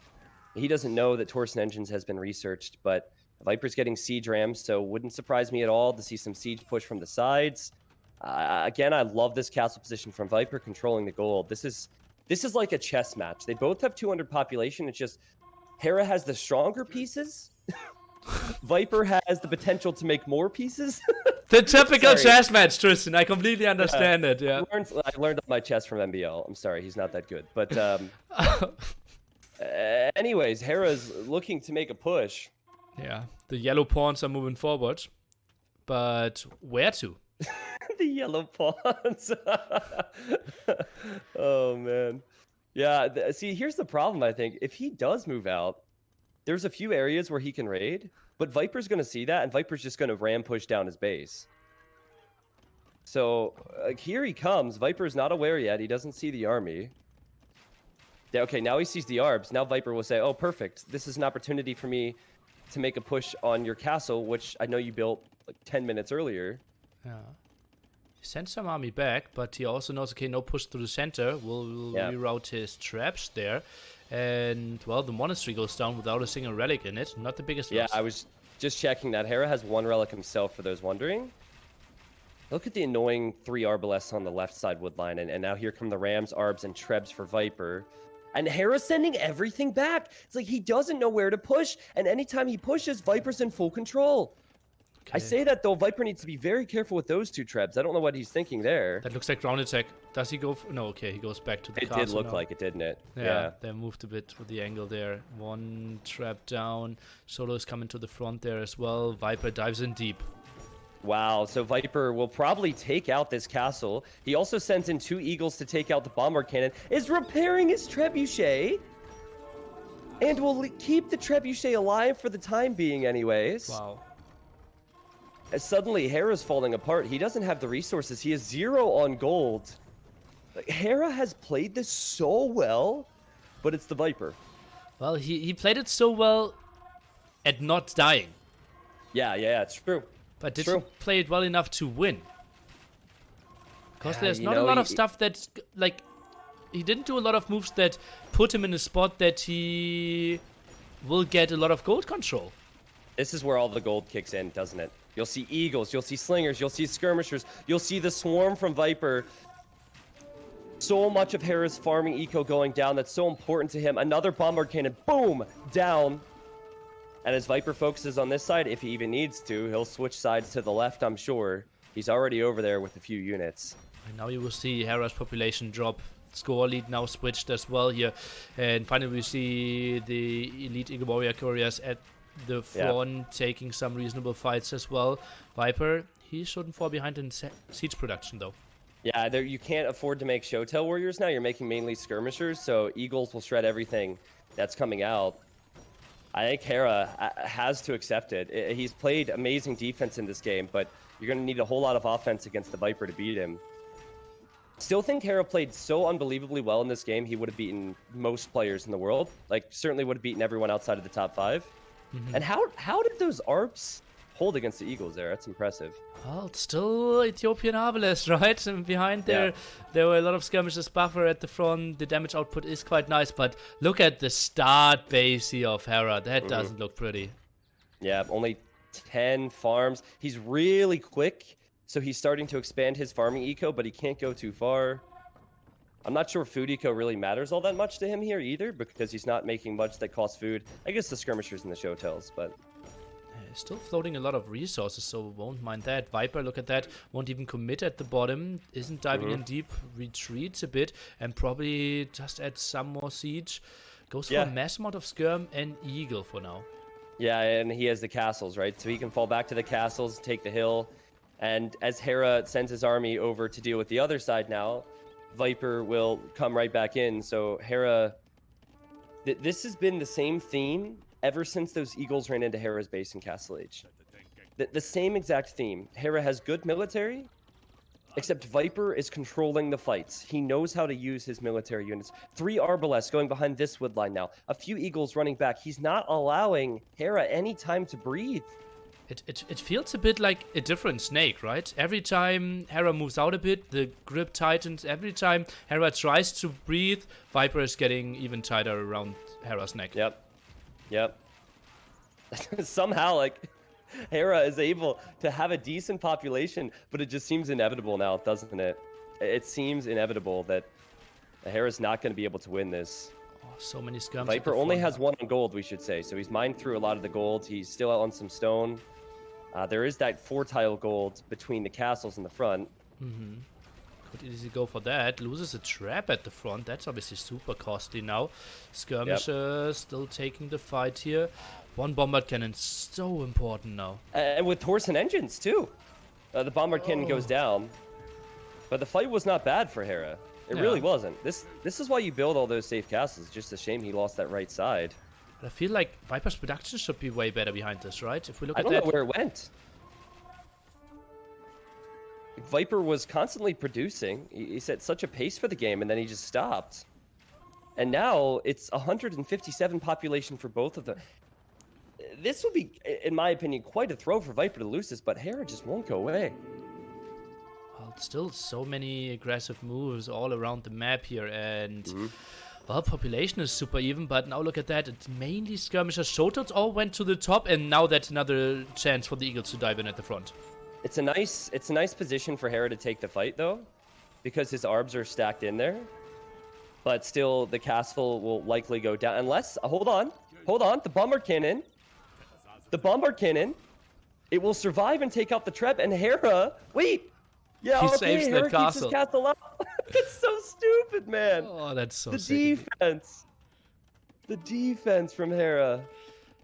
He doesn't know that Torsen engines has been researched, but Viper's getting siege rams, so wouldn't surprise me at all to see some siege push from the sides. Again, I love this castle position from Viper controlling the gold. This is like a chess match. They both have 200 population. It's just Hera has the stronger pieces. Viper has the potential to make more pieces. The typical chess match, Tristan. I completely understand it. Yeah. I learned my chess from MBL. I'm sorry, he's not that good. But anyways, Hera's looking to make a push. Yeah, the yellow pawns are moving forward, but where to? The yellow pawns. Oh man. Yeah, see, here's the problem, I think. If he does move out, there's a few areas where he can raid, but Viper's going to see that, and Viper's just going to ram push down his base. So, here he comes. Viper's not aware yet. He doesn't see the army. Yeah, okay, now he sees the arbs. Now Viper will say, oh, perfect. This is an opportunity for me to make a push on your castle, which I know you built like 10 minutes earlier. Yeah. He sends some army back, but he also knows, okay, no push through the center. We'll reroute his traps there. And, well, the monastery goes down without a single relic in it. Not the biggest loss. Yeah, I was just checking that. Hera has 1 relic himself, for those wondering. Look at the annoying 3 arbalests on the left side wood line. And now here come the Rams, Arbs, and Trebs for Viper. And Hera's sending everything back. It's like he doesn't know where to push. And anytime he pushes, Viper's in full control. Okay. I say that, though, Viper needs to be very careful with those 2 Trebs. I don't know what he's thinking there. That looks like ground attack. Does he go? No, okay, he goes back to the castle. It did look now. like it, didn't it? Yeah, they moved a bit with the angle there. 1 trap down. Solo's coming to the front there as well. Viper dives in deep. Wow, so Viper will probably take out this castle. He also sends in 2 eagles to take out the bombard cannon. Is repairing his trebuchet. And will keep the trebuchet alive for the time being anyways. Wow. As suddenly, Hera's falling apart. He doesn't have the resources. He has 0 on gold. Like, Hera has played this so well, but it's the Viper. Well, he played it so well at not dying. Yeah, it's true. But did he play it well enough to win? Because there's not a lot of stuff that's, like, he didn't do a lot of moves that put him in a spot that he will get a lot of gold control. This is where all the gold kicks in, doesn't it? You'll see eagles, you'll see slingers, you'll see skirmishers, you'll see the swarm from Viper. So much of Hera's farming eco going down, that's so important to him. Another bombard cannon, boom, down. And as Viper focuses on this side, if he even needs to, he'll switch sides to the left, I'm sure. He's already over there with a few units. And now you will see Hera's population drop. Score lead now switched as well here. And finally we see the elite Eagle Warrior couriers at the front taking some reasonable fights as well. Viper, he shouldn't fall behind in siege production though. Yeah, you can't afford to make Showtail Warriors now. You're making mainly skirmishers, so Eagles will shred everything that's coming out. I think Hera has to accept it. He's played amazing defense in this game, but you're going to need a whole lot of offense against the Viper to beat him. Still think Hera played so unbelievably well in this game, he would have beaten most players in the world. Like, certainly would have beaten everyone outside of the top 5. Mm-hmm. And how did those ARPs hold against the Eagles there? That's impressive. Well, it's still Ethiopian Arbalest, right? And behind there were a lot of skirmishes buffer at the front. The damage output is quite nice, but look at the start base here of Hera. That doesn't look pretty. Yeah, only 10 farms. He's really quick, so he's starting to expand his farming eco, but he can't go too far. I'm not sure food eco really matters all that much to him here either, because he's not making much that costs food. I guess the skirmishers and the showtails, but... Still floating a lot of resources, so won't mind that. Viper, look at that, won't even commit at the bottom, isn't diving in deep, retreats a bit, and probably just adds some more siege. Goes for a mass amount of skirm and eagle for now. Yeah, and he has the castles, right? So he can fall back to the castles, take the hill, and as Hera sends his army over to deal with the other side now, Viper will come right back in. So Hera, this has been the same theme ever since those Eagles ran into Hera's base in Castle Age. The same exact theme. Hera has good military, except Viper is controlling the fights. He knows how to use his military units. 3 Arbalests going behind this wood line now. A few Eagles running back. He's not allowing Hera any time to breathe. It feels a bit like a different snake, right? Every time Hera moves out a bit, the grip tightens. Every time Hera tries to breathe, Viper is getting even tighter around Hera's neck. Yep. Somehow, like, Hera is able to have a decent population, but it just seems inevitable now, doesn't it? It seems inevitable that Hera's not going to be able to win this. Oh, so many scums. Viper only has 1 on gold, we should say, so he's mined through a lot of the gold. He's still out on some stone. There is that 4-tile gold between the castles in the front. Could easily go for that. Loses a trap at the front. That's obviously super costly now. Skirmishers still taking the fight here. 1 bombard cannon, so important now. And with horse and engines, too. The bombard cannon goes down. But the fight was not bad for Hera. It really wasn't. This is why you build all those safe castles. Just a shame he lost that right side. But I feel like Viper's production should be way better behind this, right? If we look I at don't that. know where it went. Viper was constantly producing. He set such a pace for the game, and then he just stopped. And now it's 157 population for both of them. This would be, in my opinion, quite a throw for Viper to lose this, but Hera just won't go away. Well, still so many aggressive moves all around the map here, and well, population is super even, but now look at that. It's mainly skirmishers. Showtowns all went to the top, and now that's another chance for the Eagles to dive in at the front. It's a nice position for Hera to take the fight though, because his arbs are stacked in there. But still, the castle will likely go down unless. Hold on, the bombard cannon, it will survive and take out the Treb. And Hera, wait, yeah, He okay, saves Hera the keeps castle. his castle up. It's so stupid, man. Oh, that's so The sick. the defense from Hera.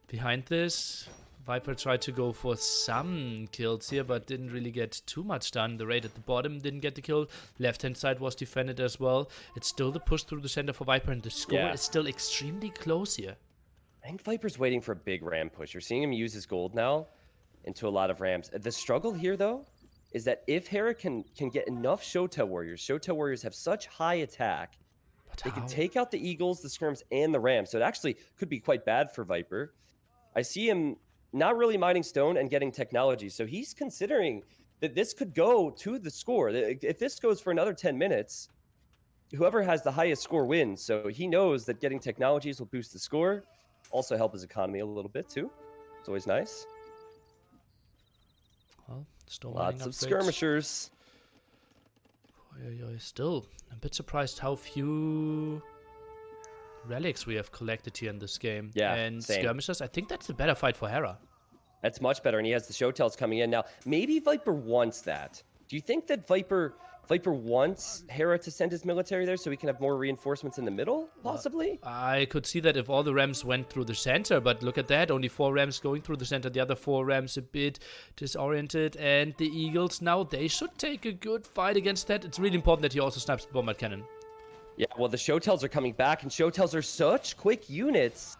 Behind this, Viper tried to go for some kills here, but didn't really get too much done. The raid at the bottom didn't get the kill. Left-hand side was defended as well. It's still the push through the center for Viper, and the score is still extremely close here. I think Viper's waiting for a big ram push. You're seeing him use his gold now into a lot of rams. The struggle here, though, is that if Hera can get enough Showtail Warriors have such high attack, But they can how? take out the Eagles, the Skirms, and the Rams. So it actually could be quite bad for Viper. I see him not really mining stone and getting technology. So he's considering that this could go to the score. If this goes for another 10 minutes, whoever has the highest score wins. So he knows that getting technologies will boost the score. Also help his economy a little bit too. It's always nice. Well, still Lots of upgrades. skirmishers. Still a bit surprised how few relics we have collected here in this game. Yeah, and same. skirmishers, I think that's a better fight for Hera. That's much better, and he has the Showtails coming in now. Maybe Viper wants that. Do you think that Viper wants Hera to send his military there so we can have more reinforcements in the middle, possibly? I could see that if all the rams went through the center, but look at that, only 4 rams going through the center, the other 4 rams a bit disoriented, and the Eagles now, they should take a good fight against that. It's really important that he also snipes the bombard cannon. Yeah, well, the Showtails are coming back, and Showtails are such quick units.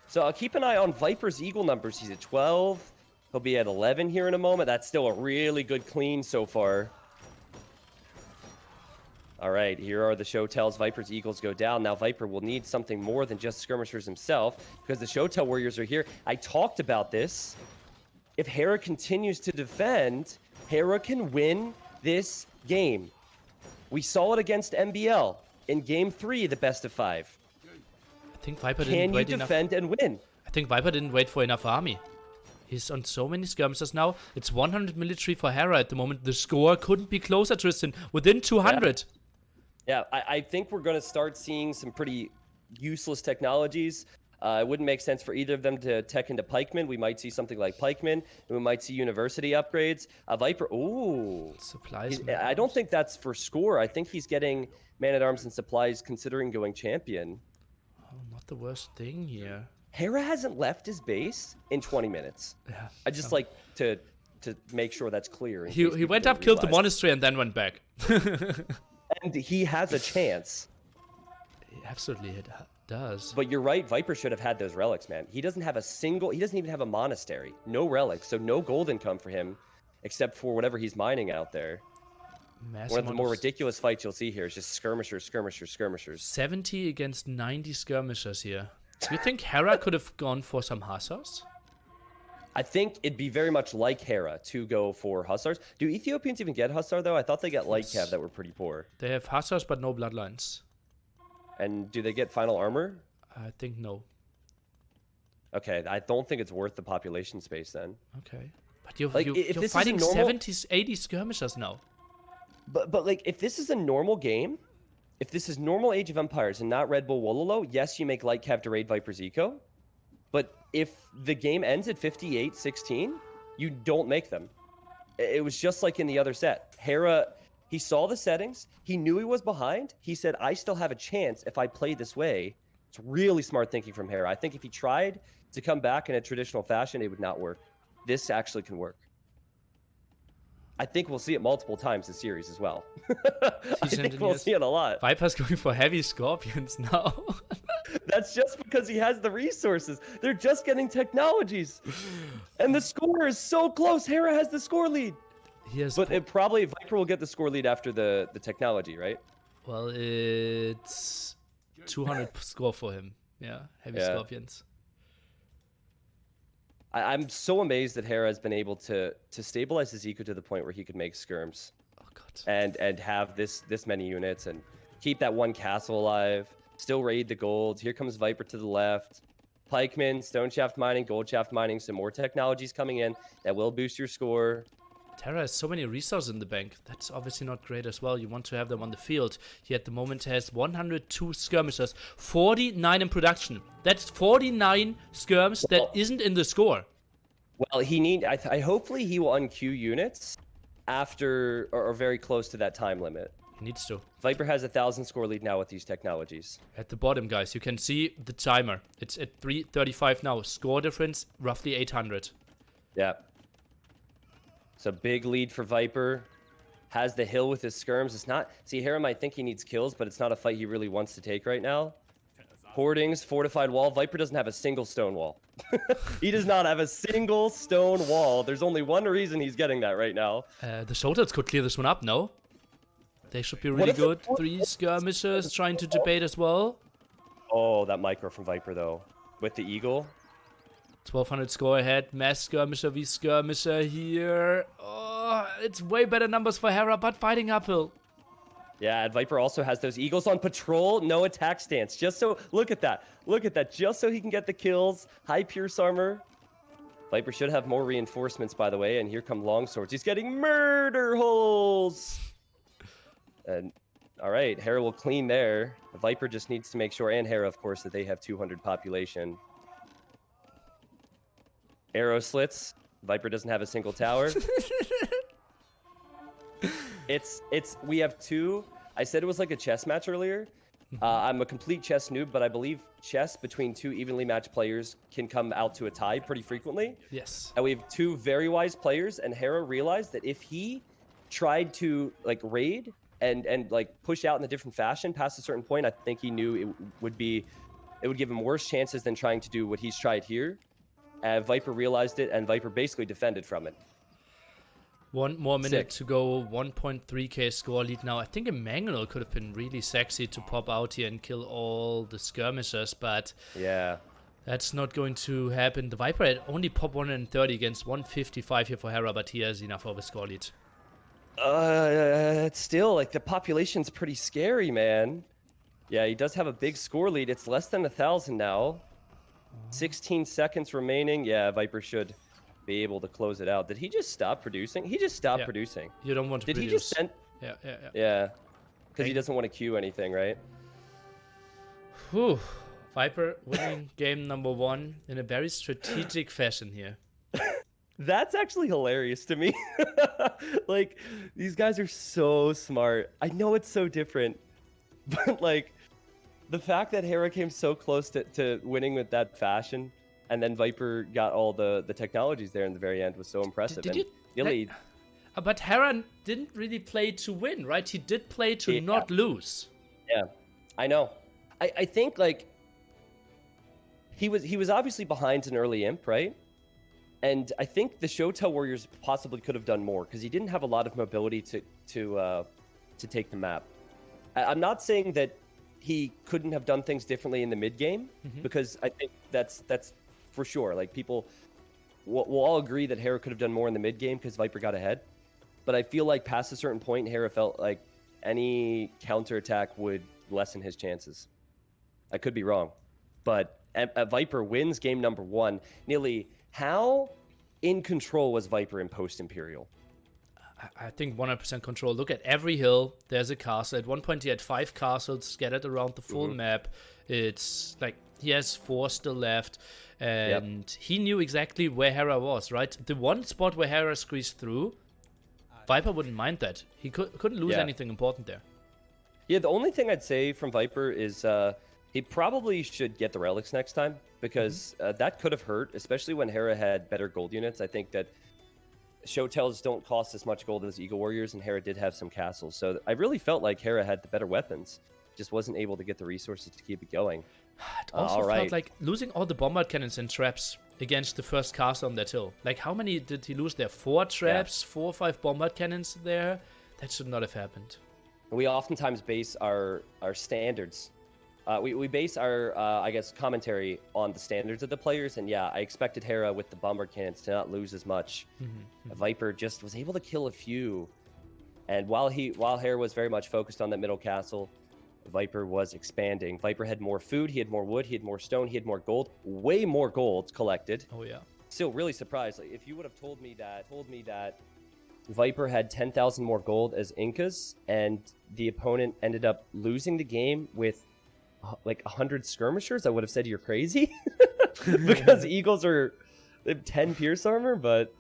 So I'll keep an eye on Viper's Eagle numbers. He's at 12. He'll be at 11 here in a moment. That's still a really good clean so far. All right, here are the Showtails. Viper's Eagles go down. Now Viper will need something more than just skirmishers himself because the Showtail Warriors are here. I talked about this. If Hera continues to defend, Hera can win this game. We saw it against MBL in Game 3, the best of 5. I think Viper Can didn't you wait enough. defend and win? I think Viper didn't wait for enough army. He's on so many skirmishers now. It's 100 military for Hera at the moment. The score couldn't be closer, Tristan. Within 200. Yeah, I think we're going to start seeing some pretty useless technologies. It wouldn't make sense for either of them to tech into Pikemen. We might see something like Pikemen. And we might see university upgrades. Viper, ooh. Supplies. I don't think that's for score. I think he's getting man-at-arms and supplies considering going champion. Oh, not the worst thing here. Hera hasn't left his base in 20 minutes. Yeah. I just like to make sure that's clear. in He case people went didn't up, killed the realize. monastery, and then went back. And he has a chance. Absolutely, it does. But you're right, Viper should have had those relics, man. He doesn't even have a monastery. No relics, so no gold income for him, except for whatever he's mining out there. Massive One of the more amount ridiculous fights you'll see here is just skirmishers. 70 against 90 skirmishers here. Do you think Hera could have gone for some hussars? I think it'd be very much like Hera to go for hussars. Do Ethiopians even get hussar, though? I thought they got light cav that were pretty poor. They have hussars, but no bloodlines. And do they get final armor? I think no. Okay, I don't think it's worth the population space then. Okay. But you're, Like, you're, if you're this is a fighting normal- 70, 80 skirmishers now. But like, if this is a normal game, if this is normal Age of Empires and not Red Bull Wololo, yes, you make light cav to raid Viper's Eco. But if the game ends at 58-16, you don't make them. It was just like in the other set. Hera, he saw the settings. He knew he was behind. He said, I still have a chance if I play this way. It's really smart thinking from Hera. I think if he tried to come back in a traditional fashion, it would not work. This actually can work. I think we'll see it multiple times this series as well. I think we'll see it a lot. Viper's going for heavy Scorpions now. That's just because he has the resources. They're just getting technologies. And the score is so close. Hera has the score lead. But it probably Viper will get the score lead after the technology, right? Well, it's 200 score for him. Yeah, heavy Scorpions. I'm so amazed that Hera has been able to stabilize his eco to the point where he could make skirms. Oh god. And have this many units and keep that one castle alive. Still raid the gold. Here comes Viper to the left. Pikemen, stone shaft mining, gold shaft mining, some more technologies coming in that will boost your score. Terra has so many resources in the bank. That's obviously not great as well. You want to have them on the field. He at the moment has 102 skirmishers, 49 in production. That's 49 skirms that isn't in the score. Well, I hopefully he will unqueue units after or very close to that time limit. He needs to. Viper has 1,000 score lead now with these technologies. At the bottom, guys, you can see the timer. It's at 335 now. Score difference, roughly 800. Yeah. So big lead for Viper. Has the hill with his skirms. It's not... See, Hera might think he needs kills, but it's not a fight he really wants to take right now. Hoardings, fortified wall. Viper doesn't have a single stone wall. He does not have a single stone wall. There's only one reason he's getting that right now. The soldiers could clear this one up, no? They should be really good. 3 skirmishers trying to debate as well. Oh, that micro from Viper, though. With the eagle. 1200 score ahead. Mass skirmisher v skirmisher here. Oh, it's way better numbers for Hera, but fighting uphill. Yeah, and Viper also has those eagles on patrol. No attack stance. Just so... Look at that. Look at that. Just so he can get the kills. High pierce armor. Viper should have more reinforcements, by the way. And here come longswords. He's getting murder holes. And... All right, Hera will clean there. Viper just needs to make sure, and Hera, of course, that they have 200 population. Arrow slits. Viper doesn't have a single tower. We have 2. I said it was like a chess match earlier. I'm a complete chess noob, but I believe chess between 2 evenly matched players can come out to a tie pretty frequently. Yes. And we have 2 very wise players, and Hera realized that if he tried to like raid and like push out in a different fashion past a certain point, I think he knew it would give him worse chances than trying to do what he's tried here. Viper realized it, and Viper basically defended from it. 1 more minute to go. 1.3k score lead now. I think a Mangonel could have been really sexy to pop out here and kill all the skirmishers, but yeah, that's not going to happen. The Viper had only pop 130 against 155 here for Hera, but he has enough of a score lead. It's still like the population's pretty scary, man. Yeah, he does have a big score lead. It's less than 1,000 now. 16 seconds remaining. Yeah, Viper should be able to close it out. Did he just stop producing? He just stopped producing. You don't want to Did produce. he just send... Yeah. Because he doesn't want to queue anything, right? Whew. Viper winning game number 1 in a very strategic fashion here. That's actually hilarious to me. Like, these guys are so smart. I know it's so different, but like, the fact that Hera came so close to winning with that fashion, and then Viper got all the technologies there in the very end was so impressive. But Hera didn't really play to win, right? He did play to not lose. Yeah, I know. I think like he was obviously behind an early imp, right? And I think the Shotel Warriors possibly could have done more because he didn't have a lot of mobility to take the map. I'm not saying that he couldn't have done things differently in the mid game, because I think that's for sure. Like, people will all agree that Hera could have done more in the mid game because Viper got ahead. But I feel like past a certain point, Hera felt like any counterattack would lessen his chances. I could be wrong, but Viper wins game number 1. Nearly, how in control was Viper in post Imperial? I think 100% control. Look at every hill. There's a castle. At one point, he had 5 castles scattered around the full map. It's like he has 4 still left. And he knew exactly where Hera was, right? The one spot where Hera squeezed through, Viper wouldn't mind that. He couldn't lose anything important there. Yeah, the only thing I'd say from Viper is he probably should get the relics next time, because that could have hurt, especially when Hera had better gold units. I think that Showtails don't cost as much gold as Eagle Warriors, and Hera did have some castles. So I really felt like Hera had the better weapons, just wasn't able to get the resources to keep it going. It also all felt right. like losing all the bombard cannons and traps against the first cast on that hill. Like, how many did he lose there? 4 traps, 4 or 5 bombard cannons there? That should not have happened. We oftentimes base our standards. We base our, I guess, commentary on the standards of the players. And yeah, I expected Hera with the bombard cannons to not lose as much. Viper just was able to kill a few. And while Hera was very much focused on that middle castle, Viper was expanding. Viper had more food, he had more wood, he had more stone, he had more gold. Way more gold collected. Oh, yeah. Still really surprised. Like, if you would have told me that Viper had 10,000 more gold as Incas, and the opponent ended up losing the game with like 100 skirmishers, I would have said you're crazy. Because Eagles are 10 pierce armor, but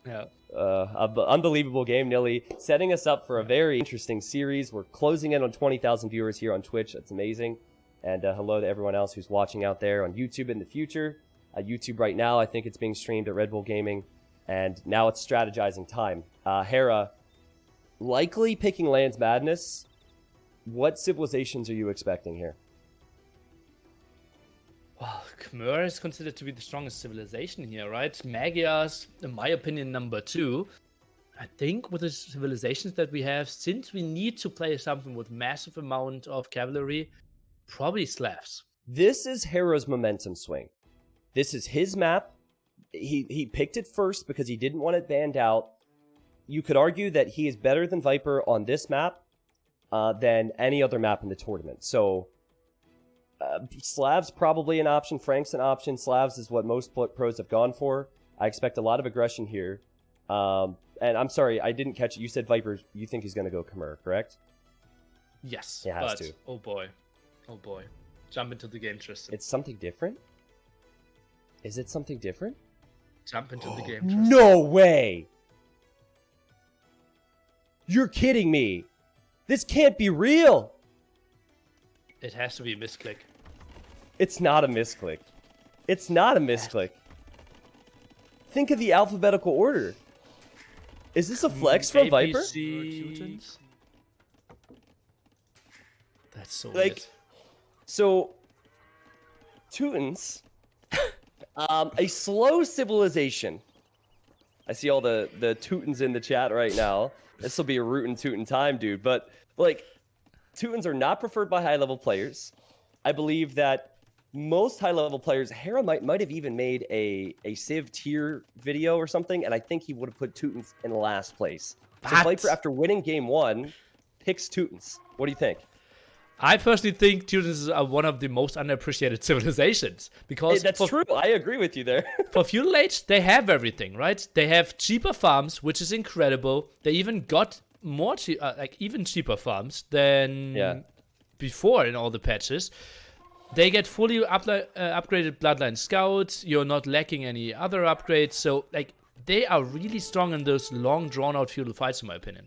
Yeah. Unbelievable game, Nilly. Setting us up for a very interesting series. We're closing in on 20,000 viewers here on Twitch. That's amazing. And hello to everyone else who's watching out there on YouTube in the future. YouTube right now, I think it's being streamed at Red Bull Gaming. And now it's strategizing time. Hera, likely picking Lands Madness. What civilizations are you expecting here? Well, Khmer is considered to be the strongest civilization here, right? Magyars, in my opinion, number 2. I think with the civilizations that we have, since we need to play something with massive amount of cavalry, probably Slavs. This is Hera's momentum swing. This is his map. He picked it first because he didn't want it banned out. You could argue that he is better than Viper on this map than any other map in the tournament. So Slavs probably an option. Frank's an option. Slavs is what most pros have gone for. I expect a lot of aggression here. And I'm sorry, I didn't catch it. You said Viper, you think he's going to go Khmer, correct? Yes, It has but to. oh boy, jump into the game, Tristan. It's something different? Is it something different? Jump into the game, Tristan. No way! You're kidding me! This can't be real! It has to be a misclick. It's not a misclick. It's not a misclick. Think of the alphabetical order. Is this a flex from Viper? ABC. That's so Like, weird. so, Teutons, a slow civilization. I see all the Teutons in the chat right now. This will be a rootin' Teuton time, dude. But, like, Teutons are not preferred by high-level players. I believe that most high-level players, Hera might have even made a Civ tier video or something, and I think he would have put Teutons in last place. So What? Viper, after winning game 1, picks Teutons. What do you think? I personally think Teutons are one of the most underappreciated civilizations because That's true. I agree with you there. for Feudal Age, they have everything, right? They have cheaper farms, which is incredible. They even got more, even cheaper farms than before in all the patches. They get fully upgraded Bloodline Scouts. You're not lacking any other upgrades. So, like, they are really strong in those long, drawn-out feudal fights, in my opinion.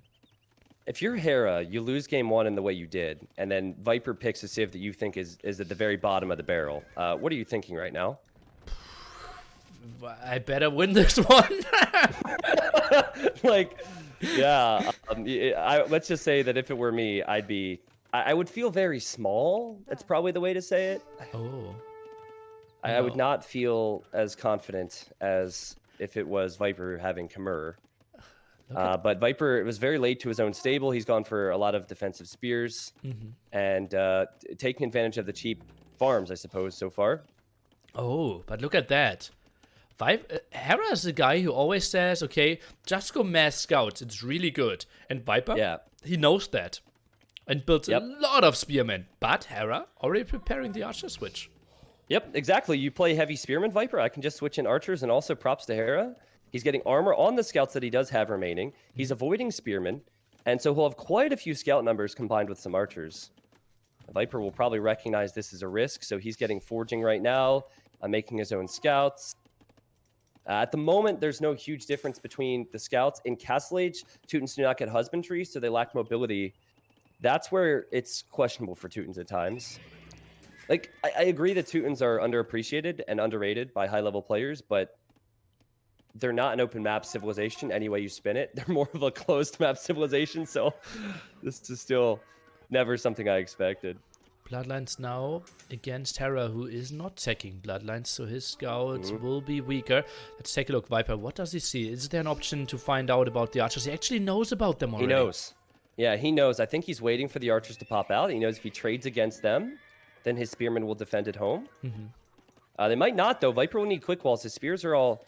If you're Hera, you lose game 1 in the way you did, and then Viper picks a Civ that you think is at the very bottom of the barrel. What are you thinking right now? I better win this one. Like, yeah. Let's just say that if it were me, I would feel very small. That's probably the way to say it. Oh. I would not feel as confident as if it was Viper having Khmer. But Viper was very late to his own stable. He's gone for a lot of defensive spears and taking advantage of the cheap farms, I suppose, so far. Oh, but look at that. Hera is a guy who always says, okay, just go mass scouts. It's really good. And Viper, he knows that. And builds a lot of spearmen. But Hera already preparing the archer switch. Yep, exactly. You play heavy spearman Viper. I can just switch in archers, and also props to Hera. He's getting armor on the scouts that he does have remaining. He's avoiding spearmen, and so he'll have quite a few scout numbers combined with some archers. Viper will probably recognize this as a risk, so he's getting forging right now, making his own scouts. At the moment, there's no huge difference between the scouts. In Castle Age, Teutons do not get husbandry, so they lack mobility. That's where it's questionable for Teutons at times. Like, I agree that Teutons are underappreciated and underrated by high-level players, but they're not an open map civilization any way you spin it. They're more of a closed map civilization. So this is still never something I expected. Bloodlines now against Hera, who is not taking Bloodlines, so his scouts will be weaker. Let's take a look. Viper, what does he see? Is there an option to find out about the archers? He actually knows about them already. He knows. Yeah, he knows. I think he's waiting for the archers to pop out. He knows if he trades against them, then his spearmen will defend at home. They might not, though. Viper will need quick walls. His spears are all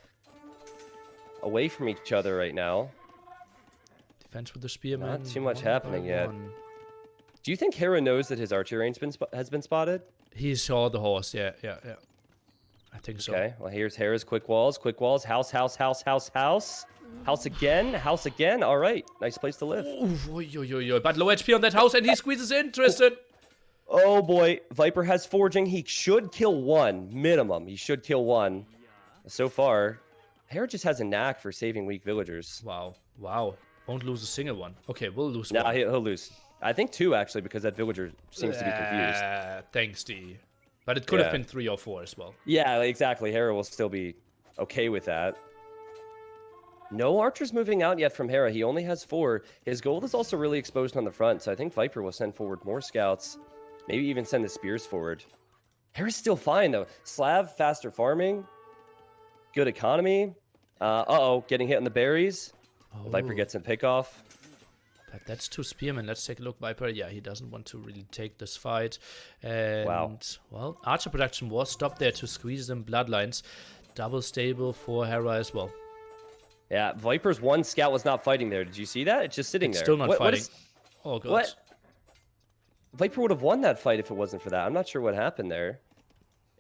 away from each other right now. Defense with the spearmen. Not too much happening yet. One. Do you think Hera knows that his archer range has been spotted? He saw the horse, yeah. I think so. Okay, well, here's Hera's quick walls. Quick walls. House, house, house, house, house. House again. House again. All right. Nice place to live. Oof, but low HP on that house, and he squeezes in, Tristan. Oh, boy. Viper has forging. He should kill one. Minimum. He should kill one. So far, Hera just has a knack for saving weak villagers. Wow. Won't lose a single one. Okay, we'll lose Nah, one. he'll lose. I think two, actually, because that villager seems to be confused. Thanks, D. But it could have been 3 or 4 as well. Yeah, exactly. Hera will still be okay with that. No archers moving out yet from Hera. He only has 4. His gold is also really exposed on the front, so I think Viper will send forward more scouts. Maybe even send the spears forward. Hera's still fine, though. Slav, faster farming. Good economy. Uh-oh, getting hit on the berries. Oh. Viper gets a pick off. But that's 2 spearmen. Let's take a look. Viper, yeah, he doesn't want to really take this fight. And, well, archer production was stopped there to squeeze them bloodlines. Double stable for Hera as well. Yeah, Viper's one scout was not fighting there. Did you see that? It's just sitting there. Still not fighting. Oh, God. What? Viper would have won that fight if it wasn't for that. I'm not sure what happened there.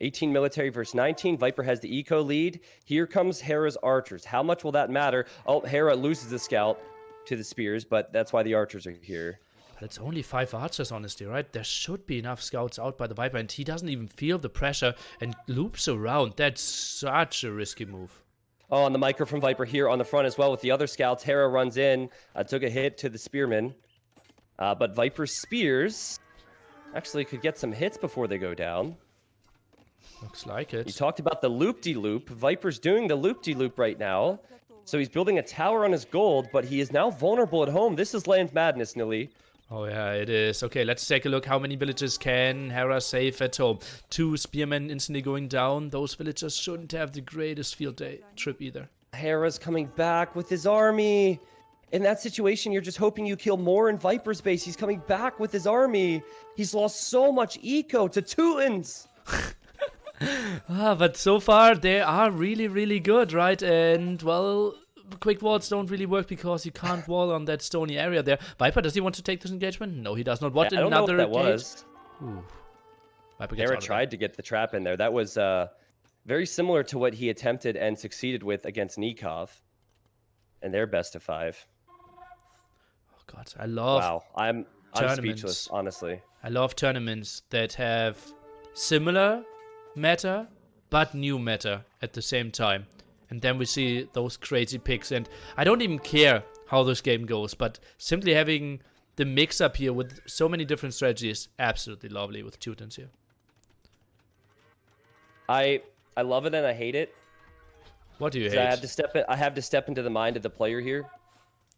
18 military versus 19. Viper has the eco lead. Here comes Hera's archers. How much will that matter? Oh, Hera loses the scout to the spears, but that's why the archers are here. But it's only 5 archers, honestly, right? There should be enough scouts out by the Viper, and he doesn't even feel the pressure and loops around. That's such a risky move. Oh, and the micro from Viper here on the front as well with the other scouts. Hera runs in, took a hit to the spearmen. But Viper's spears actually could get some hits before they go down. Looks like it. You talked about the loop-de-loop. Viper's doing the loop-de-loop right now. So he's building a tower on his gold, but he is now vulnerable at home. This is land madness, Nilly. Oh, yeah, it is. Okay, let's take a look. How many villages can Hera save at home? 2 spearmen instantly going down. Those villagers shouldn't have the greatest field day trip either. Hera's coming back with his army. In that situation, you're just hoping you kill more in Viper's base. He's coming back with his army. He's lost so much eco to Teutons. But so far they are really, really good, right? And, well, quick walls don't really work because you can't wall on that stony area there. Viper, does he want to take this engagement? No, he does not. What, I don't another know what that gate? was. Ooh. Viper gets Hera out of tried to get the trap in there. That was very similar to what he attempted and succeeded with against Nikov. And their best of 5. Oh, God. I love Wow. I'm tournaments. speechless, honestly. I love tournaments that have similar meta, but new meta at the same time. And then we see those crazy picks. And I don't even care how this game goes, but simply having the mix up here with so many different strategies, absolutely lovely with Teutons here. I love it and I hate it. What do you hate? I have to step into the mind of the player here.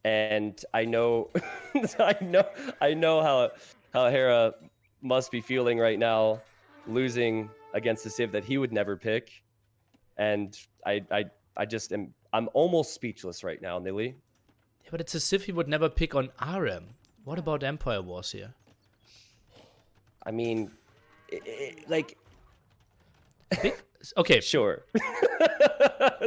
And I know I know how Hera must be feeling right now, losing against a civ that he would never pick. And I'm almost speechless right now, Nilly. Yeah, but it's as if he would never pick on RM. What about Empire Wars here? I mean, like... Okay. Sure.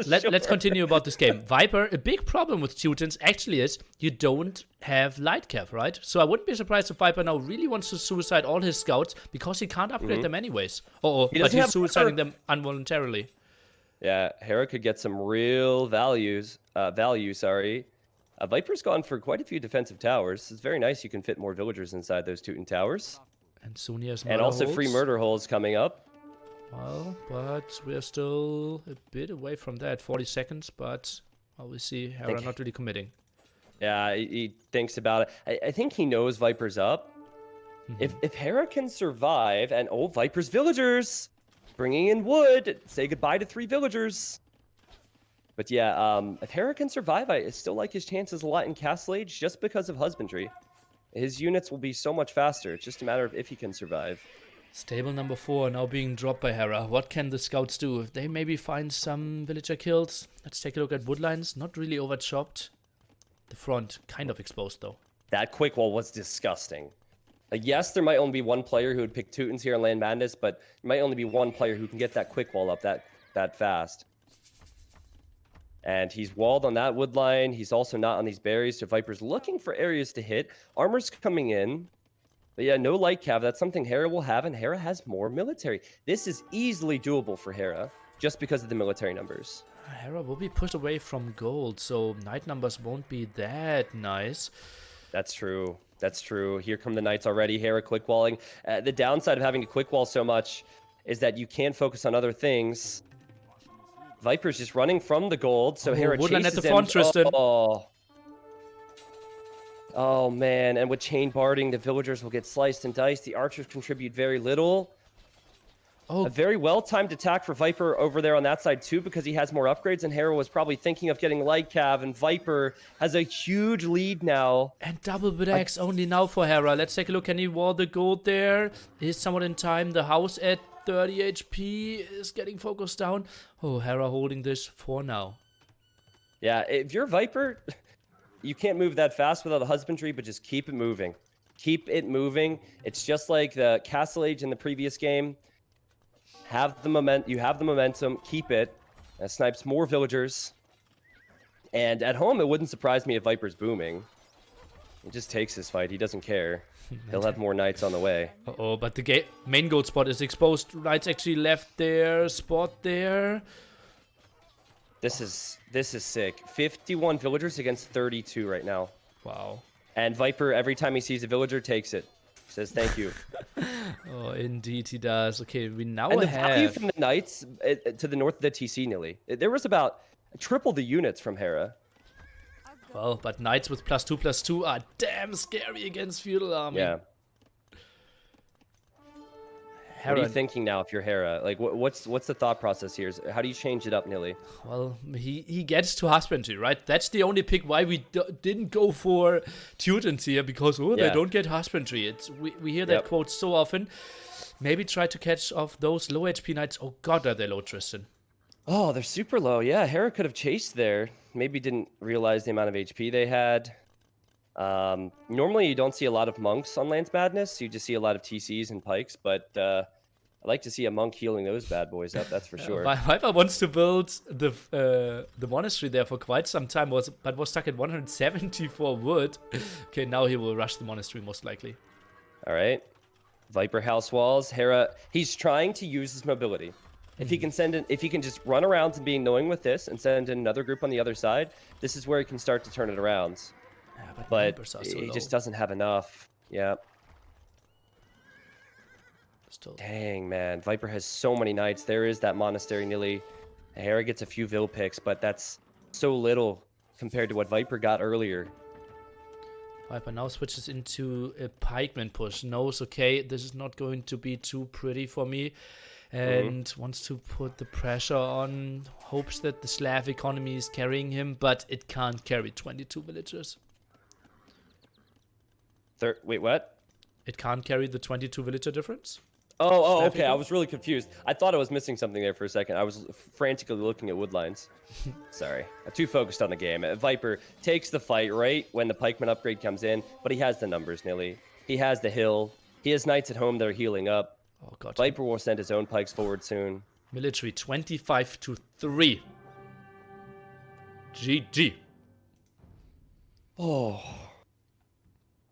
Let's continue about this game. Viper, a big problem with Teutons actually is you don't have light cap, right? So I wouldn't be surprised if Viper now really wants to suicide all his scouts because he can't upgrade them anyways. But he's suiciding them involuntarily. Yeah, Hera could get some real value. Viper's gone for quite a few defensive towers. It's very nice you can fit more villagers inside those Teuton towers. And Sunia's and also holds. free murder holes coming up. Well, but we're still a bit away from that. 40 seconds, but well, we see Hera not really committing. Yeah, he thinks about it. I think he knows Viper's up. If Hera can survive, and Viper's villagers bringing in wood, say goodbye to 3 villagers. But yeah, if Hera can survive, I still like his chances a lot in Castle Age just because of Husbandry. His units will be so much faster. It's just a matter of if he can survive. Stable number 4 now being dropped by Hera. What can the scouts do? If they maybe find some villager kills. Let's take a look at woodlines. Not really overchopped. The front kind of exposed though. That quick wall was disgusting. Yes, there might only be one player who would pick Teutons here in Land Madness, but there might only be one player who can get that quick wall up that fast. And he's walled on that wood line. He's also not on these berries. So Viper's looking for areas to hit. Armor's coming in. But yeah, no light cav. That's something Hera will have, and Hera has more military. This is easily doable for Hera, just because of the military numbers. Hera will be pushed away from gold, so knight numbers won't be that nice. That's true. That's true. Here come the knights already. Hera quick walling. The downside of having to quick wall so much is that you can't focus on other things. Viper's just running from the gold, so Hera woodland chases at the front, him. Tristan. Oh man, and with chain barding, the villagers will get sliced and diced. The archers contribute very little. A very well-timed attack for Viper over there on that side too, because he has more upgrades, and Hera was probably thinking of getting light cav, and Viper has a huge lead now. And double Barracks only now for Hera. Let's take a look. Can he wall the gold there? He's somewhat in time. The house at 30 HP is getting focused down. Oh, Hera holding this for now. Yeah, if you're Viper, you can't move that fast without a husbandry, but just keep it moving. Keep it moving. It's just like the Castle Age in the previous game. You have the momentum, keep it. That snipes more villagers. And at home, it wouldn't surprise me if Viper's booming. He just takes his fight. He doesn't care. He'll have more knights on the way. Uh-oh, but the main gold spot is exposed. Knights actually left their spot there. This is sick. 51 villagers against 32 right now. Wow. And Viper, every time he sees a villager, takes it. Says thank you. Oh, indeed he does. Okay, we now And the have... value from the knights to the north of the TC nearly. There was about triple the units from Hera. Well, but knights with +2/+2 are damn scary against feudal army. Yeah. Hera, What are you thinking now if you're Hera? Like, what's the thought process here? How do you change it up, Nilly? well, he gets to husbandry, right? That's the only pick why we didn't go for Teutons here, because they don't get husbandry. We hear that quote so often. Maybe try to catch off those low HP knights. Oh god, are they low, Tristan? Oh, they're super low. Yeah, Hera could have chased there. Maybe didn't realize the amount of HP they had. Normally, you don't see a lot of monks on Lance Madness. You just see a lot of TCs and pikes, but I like to see a monk healing those bad boys up, that's for sure. Viper wants to build the monastery there for quite some time, but was stuck at 174 wood. Okay, now he will rush the monastery most likely. All right. Viper house walls. Hera, he's trying to use his mobility. If he can just run around and be annoying with this and send in another group on the other side, this is where he can start to turn it around. Yeah, But so he low. just doesn't have enough. Yeah. Still. Dang, man. Viper has so many knights. There is that monastery nearly. Hera gets a few Vil picks, but that's so little compared to what Viper got earlier. Viper now switches into a pikeman push. Knows, okay, this is not going to be too pretty for me. And wants to put the pressure on. Hopes that the Slav economy is carrying him, but it can't carry 22 villagers. Wait, what? It can't carry the 22 villager difference? Oh, okay. I was really confused. I thought I was missing something there for a second. I was frantically looking at woodlines. Sorry. I'm too focused on the game. Viper takes the fight right when the pikeman upgrade comes in, but he has the numbers, Nilly. He has the hill. He has knights at home that are healing up. Oh god. Viper will send his own pikes forward soon. Military 25-3. GG. Oh.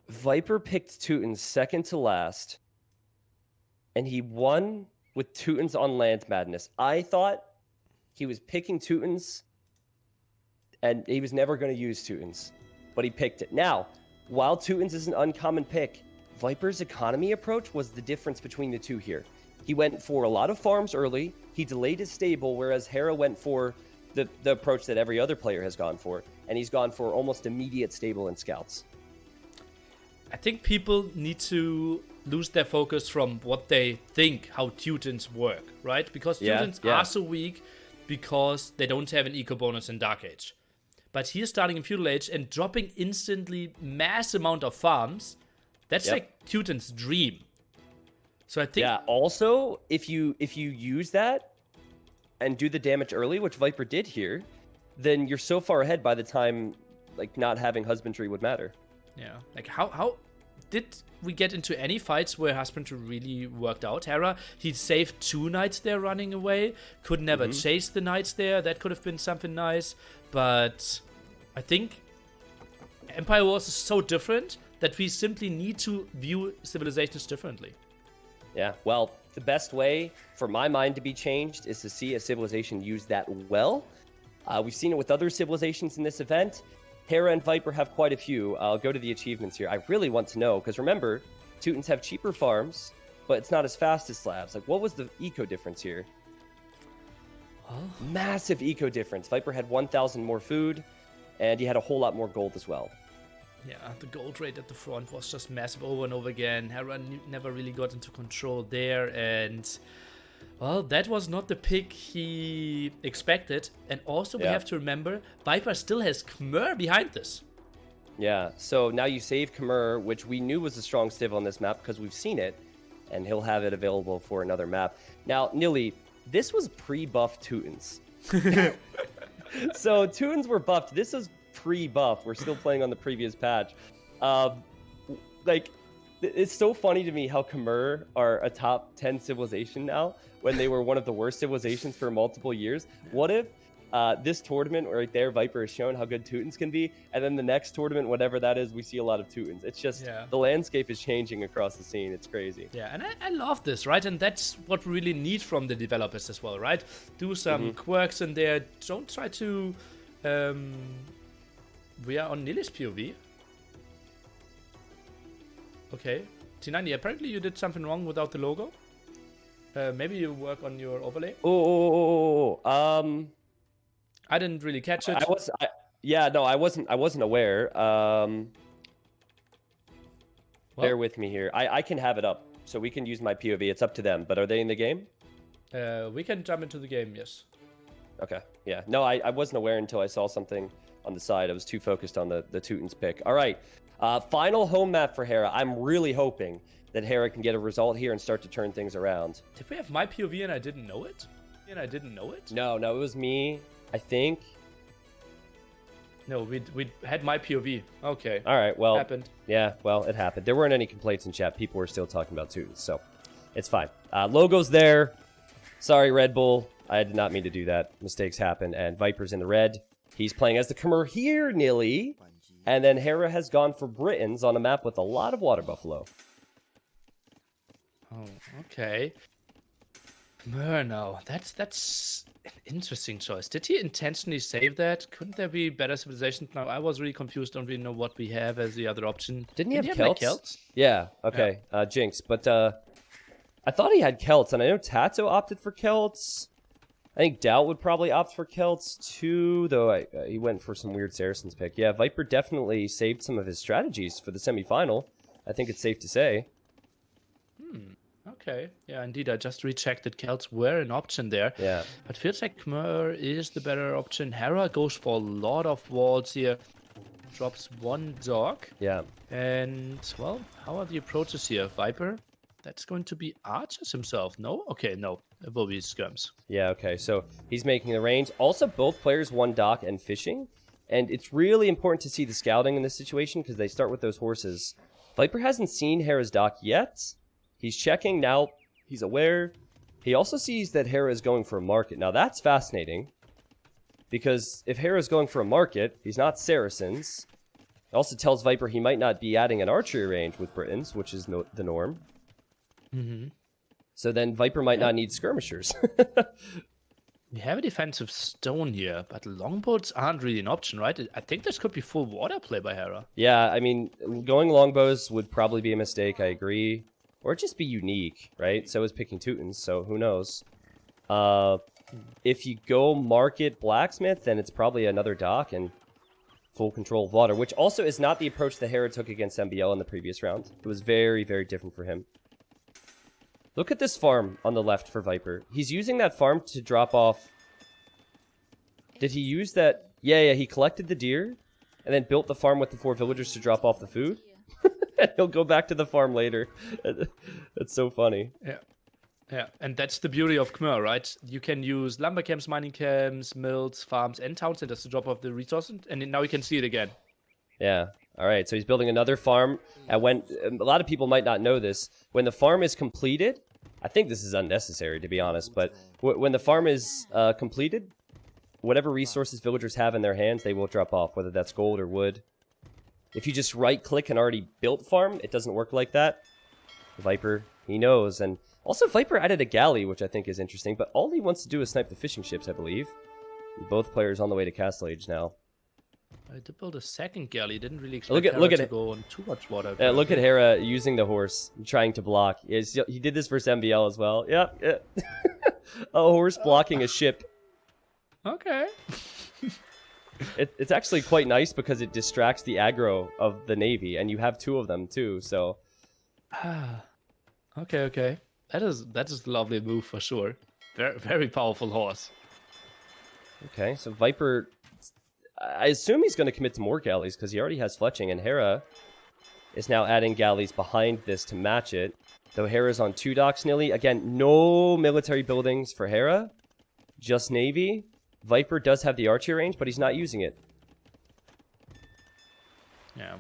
Viper picked Teutons second to last. And he won with Teutons on Land Madness. I thought he was picking Teutons and he was never going to use Teutons. But he picked it. Now, while Teutons is an uncommon pick, Viper's economy approach was the difference between the two here. He went for a lot of farms early. He delayed his stable, whereas Hera went for the approach that every other player has gone for. And he's gone for almost immediate stable and scouts. I think people need to lose their focus from what they think how Teutons work, right? Because Teutons are so weak. because they don't have an eco bonus in Dark Age. But here starting in Feudal Age and dropping instantly mass amount of farms, that's like Teuton's dream. So I think... Yeah, also, if you use that and do the damage early, which Viper did here, then you're so far ahead by the time, like, not having husbandry would matter. Yeah, like how did we get into any fights where husbandry really worked out? Hera, he saved 2 knights there running away, could never chase the knights there. That could have been something nice, but I think Empire Wars is so different that we simply need to view civilizations differently. Yeah, well, the best way for my mind to be changed is to see a civilization use that well. We've seen it with other civilizations in this event. Hera and Viper have quite a few. I'll go to the achievements here. I really want to know, because remember, Teutons have cheaper farms, but it's not as fast as Slavs. Like, what was the eco difference here? Massive eco difference. Viper had 1,000 more food, and he had a whole lot more gold as well. Yeah, the gold rate at the front was just massive over and over again. Hera never really got into control there, and well, that was not the pick he expected. And also, we have to remember, Viper still has Khmer behind this. Yeah, so now you save Khmer, which we knew was a strong civ on this map because we've seen it, and he'll have it available for another map. Now, Nilly, this was pre-buff Teutons. So Teutons were buffed. This is pre-buff. We're still playing on the previous patch. Like, it's so funny to me how Khmer are a top 10 civilization now when they were one of the worst civilizations for multiple years. What if this tournament right there, Viper has shown how good Teutons can be, and then the next tournament, whatever that is, we see a lot of Teutons. It's just, the landscape is changing across the scene. It's crazy. Yeah, and I love this, right? And that's what we really need from the developers as well, right? Do some quirks in there. Don't try to... we are on Nilly's POV. Okay. T90, apparently you did something wrong without the logo. Maybe you work on your overlay. I didn't really catch it. I wasn't aware. Bear with me here. I can have it up, so we can use my POV. It's up to them. But are they in the game? We can jump into the game, yes. Okay. Yeah. No, I wasn't aware until I saw something on the side. I was too focused on the Teutons pick. All right. Final home map for Hera. I'm really hoping that Hera can get a result here and start to turn things around. Did we have my POV and I didn't know it? No, it was me, I think. No, we had my POV. Okay. All right, well. Happened. Yeah, well, it happened. There weren't any complaints in chat. People were still talking about Teutons, so it's fine. Logo's there. Sorry, Red Bull. I did not mean to do that. Mistakes happen, and Viper's in the red. He's playing as the Khmer here, Nilly. And then Hera has gone for Britons on a map with a lot of water buffalo. Oh, okay. Khmer now. That's an interesting choice. Did he intentionally save that? Couldn't there be better civilizations now? I was really confused. Don't really know what we have as the other option. Didn't he have Celts? Celts? Yeah, okay. Yeah. Jinx. But I thought he had Celts, and I know Tato opted for Celts. I think Doubt would probably opt for Celts too, though he went for some weird Saracens pick. Yeah, Viper definitely saved some of his strategies for the semifinal. I think it's safe to say. Okay. Yeah, indeed. I just rechecked that Celts were an option there. Yeah. But feels like Khmer is the better option. Hera goes for a lot of walls here. Drops 1 dog. Yeah. And, well, how are the approaches here? Viper? That's going to be Archers himself, no? Okay, no. It will be Skirms. Yeah, okay. So he's making the range. Also, both players 1 dock and fishing. And it's really important to see the scouting in this situation because they start with those horses. Viper hasn't seen Hera's dock yet. He's checking now. He's aware. He also sees that Hera is going for a market. Now, that's fascinating. Because if Hera is going for a market, he's not Saracens. It also tells Viper he might not be adding an archery range with Britons, which is the norm. So then Viper might not need skirmishers. We have a defensive stone here, but longbows aren't really an option, right? I think this could be full water play by Hera. Yeah, I mean, going longbows would probably be a mistake, I agree. Or just be unique, right? So is picking Teutons, so who knows? If you go market Blacksmith, then it's probably another dock and full control of water, which also is not the approach that Hera took against MBL in the previous round. It was very, very different for him. Look at this farm on the left for Viper. He's using that farm to drop off Did he use that? Yeah, he collected the deer and then built the farm with the 4 villagers to drop off the food. And he'll go back to the farm later. That's so funny. Yeah, and that's the beauty of Khmer, right? You can use lumber camps, mining camps, mills, farms, and town centers to drop off the resources, and now you can see it again. Yeah. All right. So he's building another farm. And when a lot of people might not know this, when the farm is completed, I think this is unnecessary to be honest, but when the farm is completed, whatever resources villagers have in their hands, they will drop off, whether that's gold or wood. If you just right-click an already built farm, it doesn't work like that. Viper, he knows, and also Viper added a galley, which I think is interesting, but all he wants to do is snipe the fishing ships, I believe. Both players on the way to Castle Age now. I did build a second galley. Didn't really expect look at Hera to it. go on too much water. Look at Hera using the horse, trying to block. He did this versus MBL as well. Yep. A horse blocking a ship. Okay. It's actually quite nice because it distracts the aggro of the Navy, and you have 2 of them too, so... Okay. That is a lovely move for sure. Very, very powerful horse. Okay, so Viper... I assume he's going to commit to more galleys because he already has fletching, and Hera is now adding galleys behind this to match it. Though Hera's on 2 docks nearly. Again, no military buildings for Hera, just Navy. Viper does have the archery range, but he's not using it. Yeah,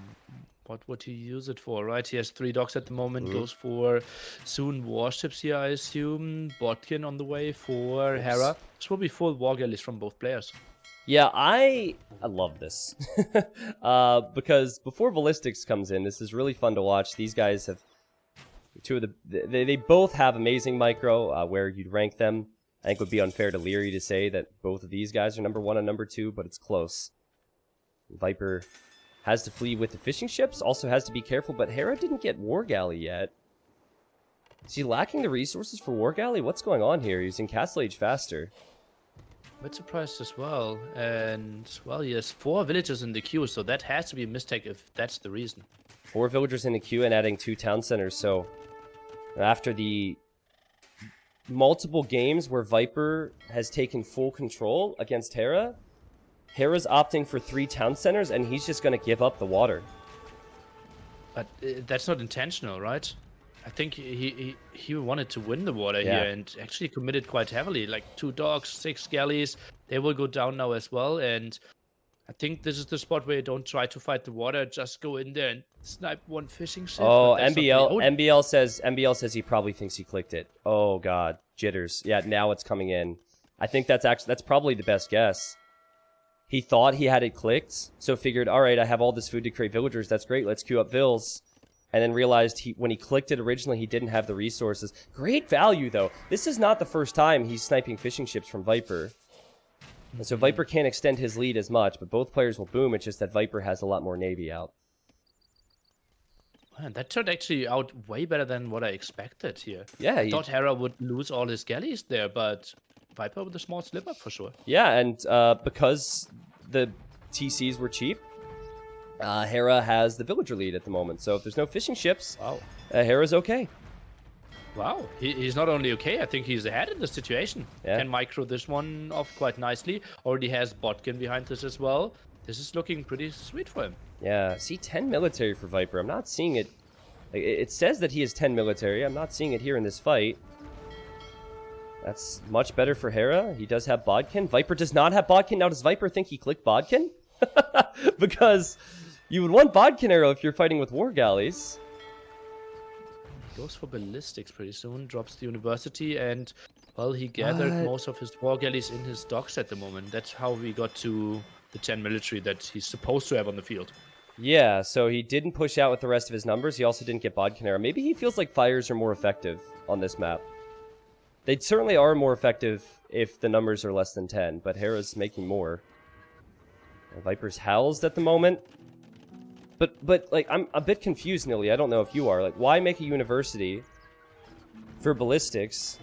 what would he use it for, right? He has 3 docks at the moment, goes for soon warships here, I assume. Botkin on the way for Hera. This will be full war galleys from both players. Yeah, I love this. Because before Ballistics comes in, this is really fun to watch. These guys have 2 of the... They both have amazing micro, where you'd rank them. I think it would be unfair to Leary to say that both of these guys are number 1 and number 2, but it's close. Viper has to flee with the fishing ships, also has to be careful, but Hera didn't get War Galley yet. Is he lacking the resources for War Galley? What's going on here? He's in Castle Age faster. A bit surprised as well. And, well, he has 4 villagers in the queue, so that has to be a mistake if that's the reason. 4 villagers in the queue and adding 2 town centers, so after the multiple games where Viper has taken full control against Hera, Hera's opting for 3 town centers, and he's just going to give up the water. But that's not intentional, right? I think he wanted to win the water here and actually committed quite heavily. Like 2 docks, 6 galleys, they will go down now as well. And I think this is the spot where you don't try to fight the water, just go in there and snipe 1 fishing ship. Oh, MBL says he probably thinks he clicked it. Oh god, jitters. Yeah, now it's coming in. I think that's probably the best guess. He thought he had it clicked, so figured, all right, I have all this food to create villagers. That's great. Let's queue up vills. And then realized when he clicked it originally, he didn't have the resources. Great value, though. This is not the first time he's sniping fishing ships from Viper. And so Viper can't extend his lead as much, but both players will boom. It's just that Viper has a lot more Navy out. Man, that turned actually out way better than what I expected here. Yeah, I thought Hera would lose all his galleys there, but Viper with a small slip up for sure. Yeah, and because the TCs were cheap, Hera has the villager lead at the moment. So if there's no fishing ships, Hera's okay. Wow, he's not only okay, I think he's ahead in the situation. Yeah. Can micro this one off quite nicely. Already has Botkin behind this as well. This is looking pretty sweet for him. Yeah, see 10 military for Viper. I'm not seeing it. It says that he has 10 military. I'm not seeing it here in this fight. That's much better for Hera. He does have Bodkin. Viper does not have Bodkin. Now, does Viper think he clicked Bodkin? Because you would want Bodkin arrow if you're fighting with war galleys. Goes for ballistics pretty soon. Drops the university and, well, he gathered most of his war galleys in his docks at the moment. That's how we got to the 10 military that he's supposed to have on the field. Yeah, so he didn't push out with the rest of his numbers. He also didn't get Bodkin arrow. Maybe he feels like fires are more effective on this map. They certainly are more effective if the numbers are less than 10, but Hera's making more. Viper's housed at the moment. But like, I'm a bit confused, Nilly. I don't know if you are. Like, why make a university for ballistics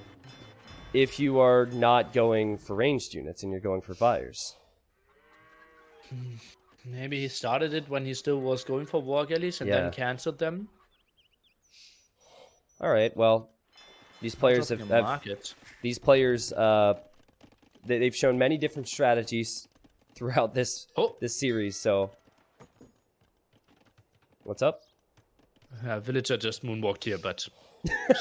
if you are not going for ranged units and you're going for fires? Maybe he started it when he still was going for war galleys and then cancelled them. All right, well, these players have these players they've shown many different strategies throughout this Oh. this series. So, what's up? Villager just moonwalked here, but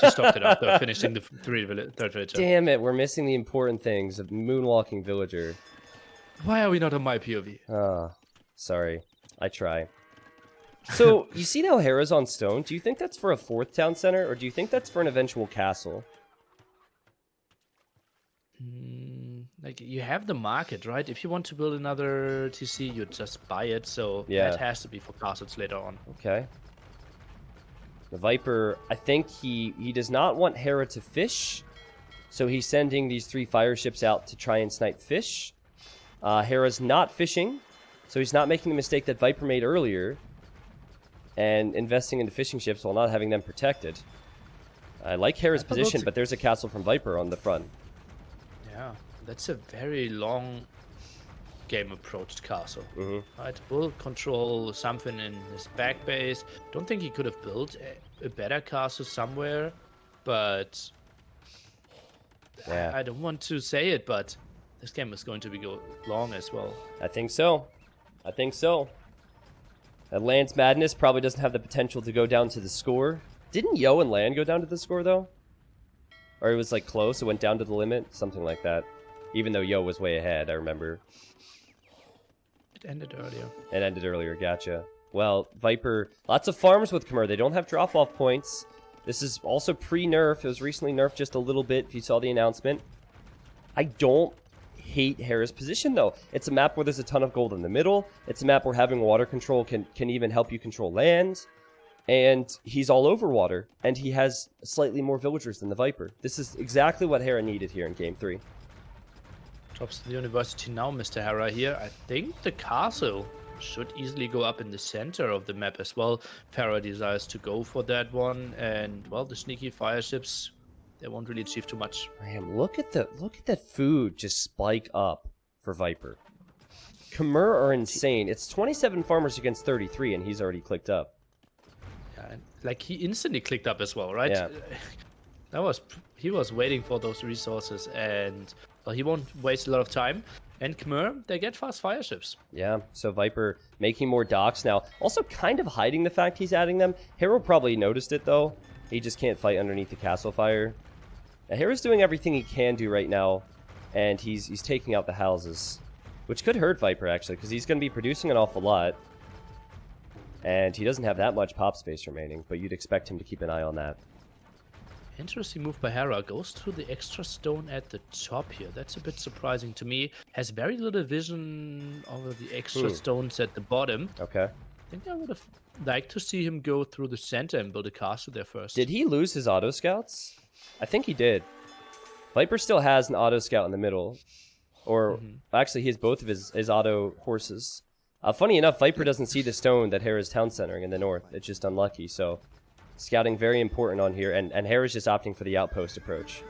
she stopped it after finishing the third villager. Damn it, we're missing the important things of moonwalking villager. Why are we not on my POV? Sorry. I try. So, you see how Hera's on stone? Do you think that's for a 4th town center, or do you think that's for an eventual castle? Like, you have the market, right? If you want to build another TC, you just buy it, so Yeah. that has to be for castles later on. Okay. The Viper, I think he does not want Hera to fish, so he's sending these 3 fire ships out to try and snipe fish. Hera's not fishing, so he's not making the mistake that Viper made earlier, and investing into fishing ships while not having them protected. I like Hera's position, but there's a castle from Viper on the front. Yeah, that's a very long game approach castle. Right, will control something in his back base. Don't think he could have built a better castle somewhere, but Yeah. I don't want to say it, but this game is going to be long as well. I think so. I think so. Land's Madness probably doesn't have the potential to go down to the score. Didn't Yo and Land go down to the score, though? Or it was, like, close, it went down to the limit? Something like that. Even though Yo was way ahead, I remember. It ended earlier. It ended earlier, gotcha. Well, Viper, lots of farms with Khmer. They don't have drop-off points. This is also pre-nerf. It was recently nerfed just a little bit, if you saw the announcement. I don't hate Hera's position, though. It's a map where there's a ton of gold in the middle. It's a map where having water control can even help you control land. And he's all over water. And he has slightly more villagers than the Viper. This is exactly what Hera needed here in Game 3. Drops to the university now, Mr. Hera here. I think the castle should easily go up in the center of the map as well. Hera desires to go for that one. And, well, the sneaky fire ships, they won't really achieve too much. Man, look at that food just spike up for Viper. Khmer are insane. It's 27 farmers against 33, and he's already clicked up. Yeah, like he instantly clicked up as well, right? Yeah. He was waiting for those resources, and well, he won't waste a lot of time. And Khmer, they get fast fire ships. Yeah, so Viper making more docks now. Also kind of hiding the fact he's adding them. Hero probably noticed it, though. He just can't fight underneath the castle fire. Now, Hero's doing everything he can do right now, and he's taking out the houses. Which could hurt Viper, actually, because he's going to be producing an awful lot. And he doesn't have that much pop space remaining, but you'd expect him to keep an eye on that. Interesting move by Hera. Goes to the extra stone at the top here. That's a bit surprising to me. Has very little vision over the extra stones at the bottom. Okay. I think I would have liked to see him go through the center and build a castle there first. Did he lose his auto scouts? I think he did. Viper still has an auto scout in the middle. Or, actually, he has both of his auto horses. Funny enough, Viper doesn't see the stone that Hera's town centering in the north. It's just unlucky, so... Scouting very important on here, and Hera's just opting for the outpost approach.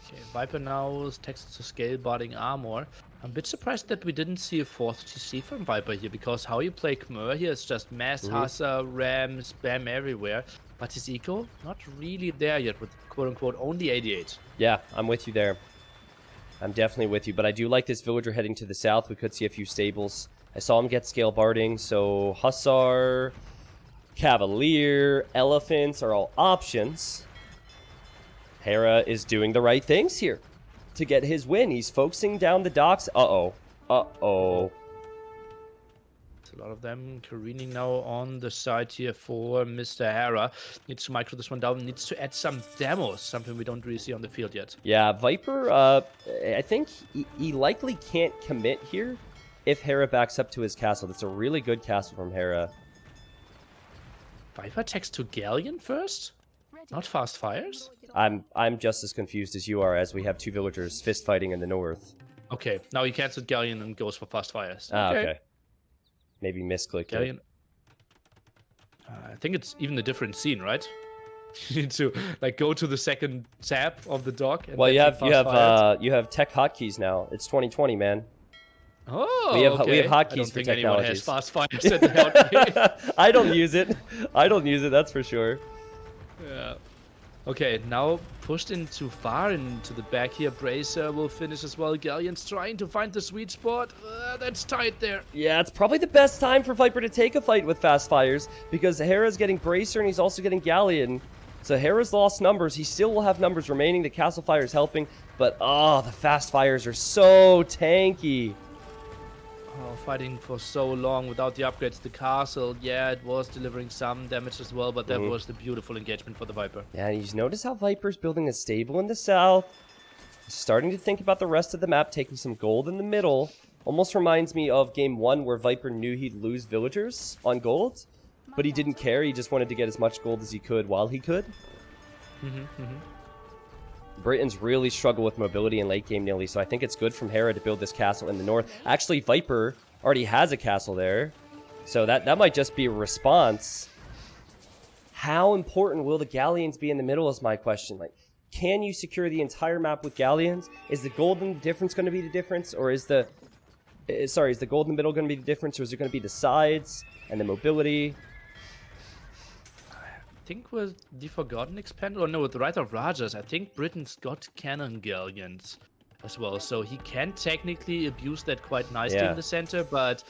Okay, Viper now texts to scale botting armor. I'm a bit surprised that we didn't see a 4th TC from Viper here, because how you play Khmer here is just mass Hassa, ram, spam everywhere. But his eco, not really there yet with quote-unquote only 88. Yeah, I'm with you there. I'm definitely with you, but I do like this villager heading to the south. We could see a few stables. I saw him get scale barding, so Hussar, Cavalier, Elephants are all options. Hera is doing the right things here to get his win. He's focusing down the docks. Uh-oh. Uh-oh. A lot of them careening now on the side here for Mr. Hera. Needs to micro this one down. Needs to add some demos, something we don't really see on the field yet. Yeah, Viper, I think he likely can't commit here if Hera backs up to his castle. That's a really good castle from Hera. Viper takes to Galleon first? Not fast fires? I'm just as confused as you are, as we have two villagers fist fighting in the north. Okay, now he cancels Galleon and goes for fast fires. Okay. Maybe misclicked Galleon. I think it's even a different scene, right? You need to like go to the second tab of the dock. And well, you have tech hotkeys now. It's 2020, man. Oh, we have okay. hotkeys for technologies. Anyone has fast fires at the hotkey. I don't use it. I don't use it. That's for sure. Yeah. Okay, now pushed in too far into the back here. Bracer will finish as well. Galleon's trying to find the sweet spot. That's tight there. Yeah, it's probably the best time for Viper to take a fight with Fast Fires because Hera's getting Bracer and he's also getting Galleon. So Hera's lost numbers. He still will have numbers remaining. The Castle Fire's helping, but the Fast Fires are so tanky. Oh, fighting for so long without the upgrades. The castle, yeah, it was delivering some damage as well, but that was the beautiful engagement for the Viper. Yeah, and you notice how Viper's building a stable in the south. He's starting to think about the rest of the map, taking some gold in the middle. Almost reminds me of game 1 where Viper knew he'd lose villagers on gold, but he didn't care. He just wanted to get as much gold as he could while he could. Britons really struggle with mobility in late game nearly, so I think it's good from Hera to build this castle in the north. Actually, Viper already has a castle there, so that might just be a response. How important will the Galleons be in the middle is my question. Like, can you secure the entire map with Galleons? Is the gold in the difference going to be the difference, or is the is the gold in the middle going to be the difference, or is it going to be the sides and the mobility? I think with the Forgotten expand, or no, with the Right of Rajas, I think Britain's got cannon galleons as well, so he can technically abuse that quite nicely in the center, but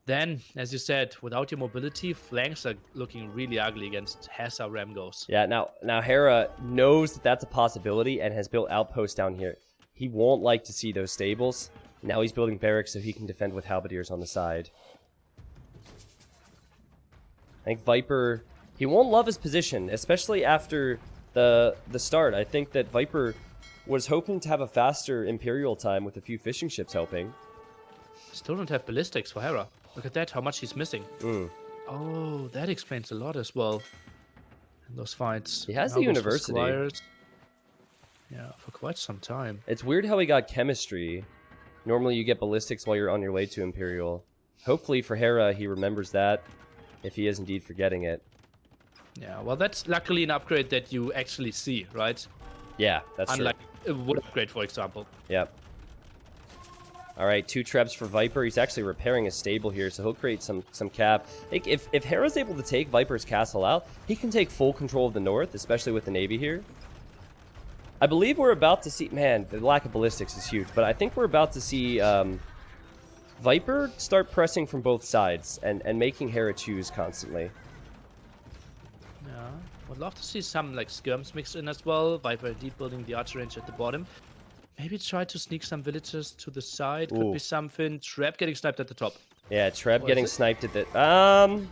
then, as you said, without your mobility, flanks are looking really ugly against Hessa Ramgos. Yeah, now Hera knows that that's a possibility and has built outposts down here. He won't like to see those stables. Now he's building barracks so he can defend with halberdiers on the side. I think Viper, he won't love his position, especially after the start. I think that Viper was hoping to have a faster Imperial time with a few fishing ships helping. Still don't have ballistics for Hera. Look at that, how much he's missing. Oh, that explains a lot as well in those fights. He has Now the goes for university. squires. Yeah, for quite some time. It's weird how he got chemistry. Normally you get ballistics while you're on your way to Imperial. Hopefully for Hera he remembers that, if he is indeed forgetting it. Yeah, well, that's luckily an upgrade that you actually see, right? Yeah, that's Unlike a wood upgrade, for example. Yep. Alright, 2 trebs for Viper. He's actually repairing his stable here, so he'll create some cap. I think if Hera's able to take Viper's castle out, he can take full control of the north, especially with the navy here. I believe we're about to see... Man, the lack of ballistics is huge, but I think we're about to see Viper start pressing from both sides and making Hera choose constantly. Yeah, would love to see some like skirms mixed in as well. Viper deep building the archer range at the bottom. Maybe try to sneak some villagers to the side. Could be something. Trap getting sniped at the top. Yeah, Treb getting sniped at the...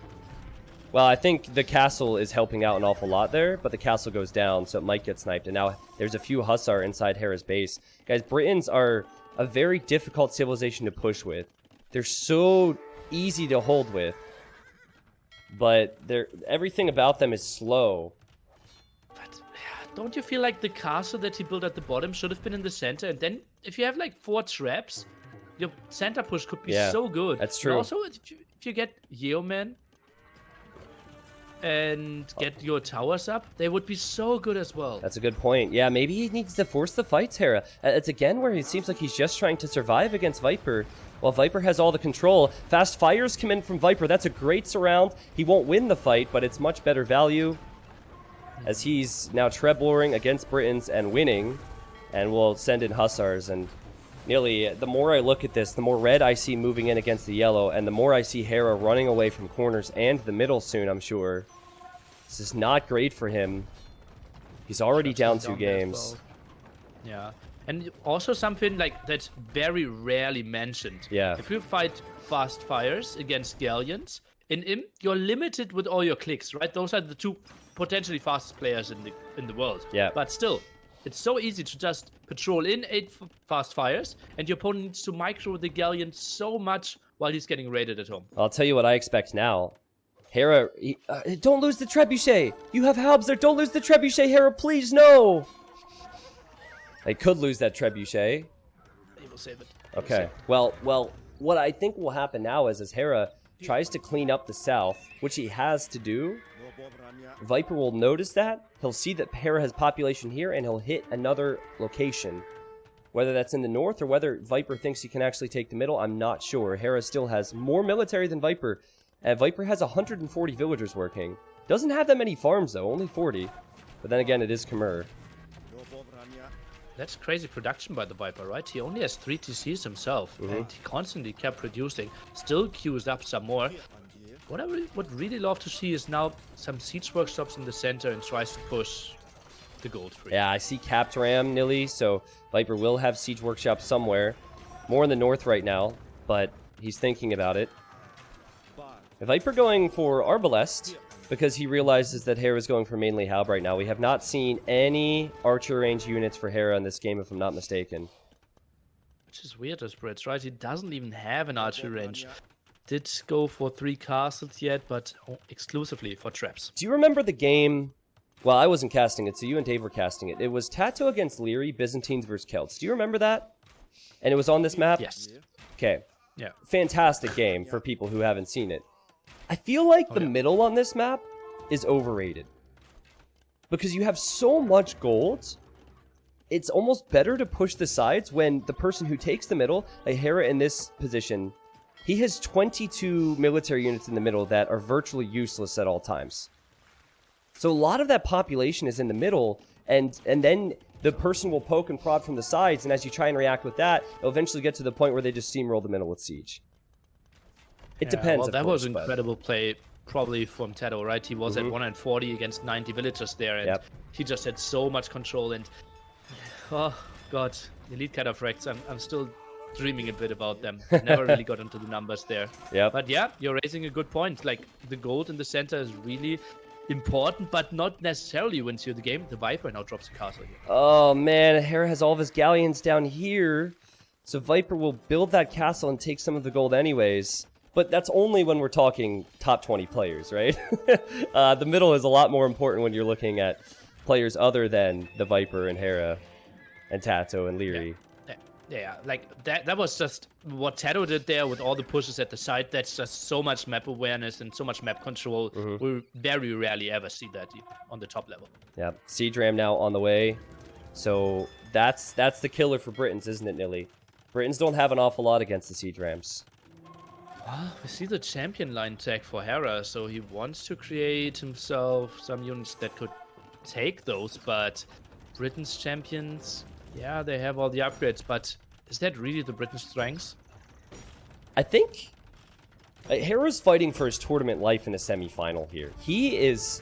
Well, I think the castle is helping out an awful lot there, but the castle goes down, so it might get sniped. And now there's a few Hussar inside Hera's base. Guys, Britons are a very difficult civilization to push with. They're so easy to hold with, but everything about them is slow. But don't you feel like the castle that he built at the bottom should have been in the center? And then if you have like 4 traps, your center push could be so good. That's true. And also, if you get Yeoman and get your towers up, they would be so good as well. That's a good point. Yeah, maybe he needs to force the fights, Hera. It's again where it seems like he's just trying to survive against Viper, while Viper has all the control. Fast fires come in from Viper. That's a great surround. He won't win the fight, but it's much better value, as he's now trebloring against Britons and winning, and will send in Hussars. And nearly, the more I look at this, the more red I see moving in against the yellow, and the more I see Hera running away from corners and the middle soon, I'm sure. This is not great for him. He's already down 2 games. Yeah. And also something like that's very rarely mentioned. Yeah. If you fight fast fires against galleons, in Imp, you're limited with all your clicks, right? Those are the 2 potentially fastest players in the world. Yeah. But still, it's so easy to just patrol in 8 fast fires, and your opponent needs to micro the galleon so much while he's getting raided at home. I'll tell you what I expect now. Hera, don't lose the trebuchet. You have halbs there. Don't lose the trebuchet, Hera. Please, no. They could lose that trebuchet. He will save it. Okay. Well, what I think will happen now is as Hera tries to clean up the south, which he has to do, Viper will notice that. He'll see that Hera has population here, and he'll hit another location. Whether that's in the north or whether Viper thinks he can actually take the middle, I'm not sure. Hera still has more military than Viper. And Viper has 140 villagers working. Doesn't have that many farms, though. Only 40. But then again, it is Khmer. That's crazy production by the Viper, right? He only has 3 TCs himself, and he constantly kept producing. Still queues up some more. What I would really love to see is now some siege workshops in the center and tries to push the gold free. Yeah, I see capped ram, Nilly, so Viper will have siege workshop somewhere. More in the north right now, but he's thinking about it. Viper going for Arbalest, because he realizes that Hera's going for mainly Halb right now. We have not seen any archer range units for Hera in this game, if I'm not mistaken. Which is weird as Brits, right? He doesn't even have an archer range. Did go for 3 castles yet, but exclusively for traps. Do you remember the game? Well, I wasn't casting it, so you and Dave were casting it. It was Tato against Leary, Byzantines versus Celts. Do you remember that? And it was on this map? Yes. Okay. Yeah. Fantastic game for people who haven't seen it. I feel like the middle on this map is overrated. Because you have so much gold, it's almost better to push the sides when the person who takes the middle, like Hera in this position, he has 22 military units in the middle that are virtually useless at all times. So a lot of that population is in the middle, and then the person will poke and prod from the sides, and as you try and react with that, it'll eventually get to the point where they just steamroll the middle with siege. It depends. Well, of that course, was incredible play, probably from Tato, right? He was at 140 against 90 villagers there, and he just had so much control. And oh god, elite cataphracts. I'm still dreaming a bit about them. Never really got into the numbers there. Yeah. But yeah, you're raising a good point. Like the gold in the center is really important, but not necessarily wins you the game. The Viper now drops a castle here. Oh man, Hera has all of his galleons down here, so Viper will build that castle and take some of the gold anyways. But that's only when we're talking top 20 players, right? The middle is a lot more important when you're looking at players other than the Viper and Hera and Tato and Leary. Yeah, like that was just what Tato did there with all the pushes at the side. That's just so much map awareness and so much map control. We very rarely ever see that on the top level. Yeah, Siege Ram now on the way. So that's the killer for Britons, isn't it, Nilly? Britons don't have an awful lot against the Siege Rams. We see the champion line tag for Hera, so he wants to create himself some units that could take those, but Britain's champions, yeah, they have all the upgrades, but is that really the Britain's strengths? I think Hera's fighting for his tournament life in a semi-final here. He is...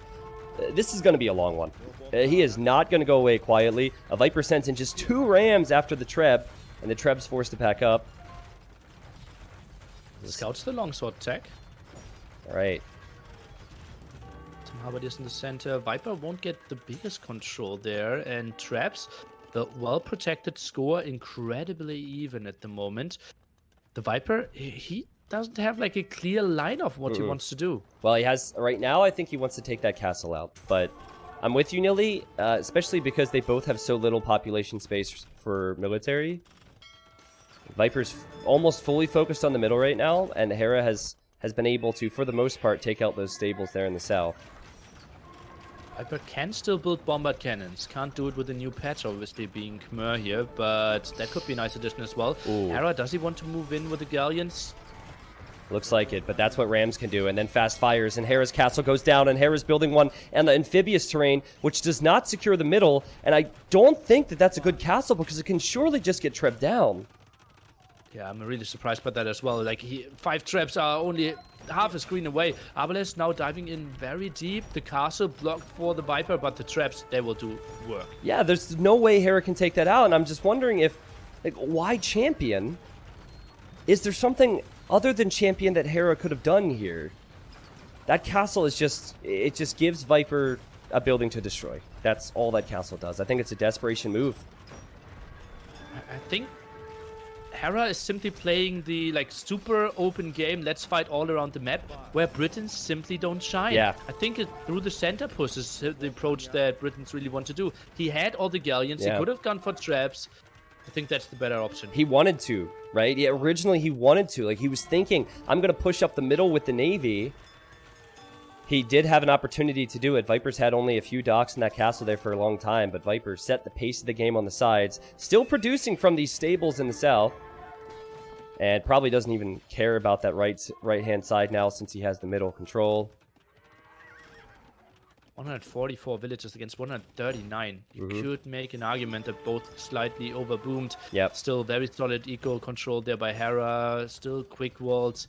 this is going to be a long one. He is not going to go away quietly. A Viper sends in just 2 rams after the Treb, and the Treb's forced to pack up. Scouts the longsword tech. Alright. Some halberdiers in the center. Viper won't get the biggest control there, and traps. The well-protected score incredibly even at the moment. The Viper, he doesn't have like a clear line of what he wants to do. Well, he has... right now, I think he wants to take that castle out, but I'm with you, Nilly, especially because they both have so little population space for military. Viper's almost fully focused on the middle right now, and Hera has been able to, for the most part, take out those stables there in the south. Viper can still build bombard cannons. Can't do it with a new patch, obviously, being Khmer here, but that could be a nice addition as well. Ooh. Hera, does he want to move in with the galleons? Looks like it, but that's what Rams can do. And then fast fires, and Hera's castle goes down, and Hera's building one on the amphibious terrain, which does not secure the middle. And I don't think that that's a good castle, because it can surely just get trebbed down. Yeah, I'm really surprised by that as well. Like, 5 traps are only half a screen away. Arbalest now diving in very deep. The castle blocked for the Viper, but the traps, they will do work. Yeah, there's no way Hera can take that out, and I'm just wondering if, like, why champion? Is there something other than champion that Hera could have done here? That castle is just, it just gives Viper a building to destroy. That's all that castle does. I think it's a desperation move. I think Hera is simply playing the like super open game, let's fight all around the map, where Britons simply don't shine. Yeah. I think through the center push is the approach that Britons really want to do. He had all the galleons, he could have gone for traps. I think that's the better option. He wanted to, right? Yeah, originally he wanted to. Like, he was thinking, I'm going to push up the middle with the Navy. He did have an opportunity to do it. Viper's had only a few docks in that castle there for a long time, but Viper set the pace of the game on the sides. Still producing from these stables in the south. And probably doesn't even care about that right-hand side now since he has the middle control. 144 villagers against 139. You could make an argument that both slightly overboomed. Yep. Still very solid eco control there by Hera. Still quick walls.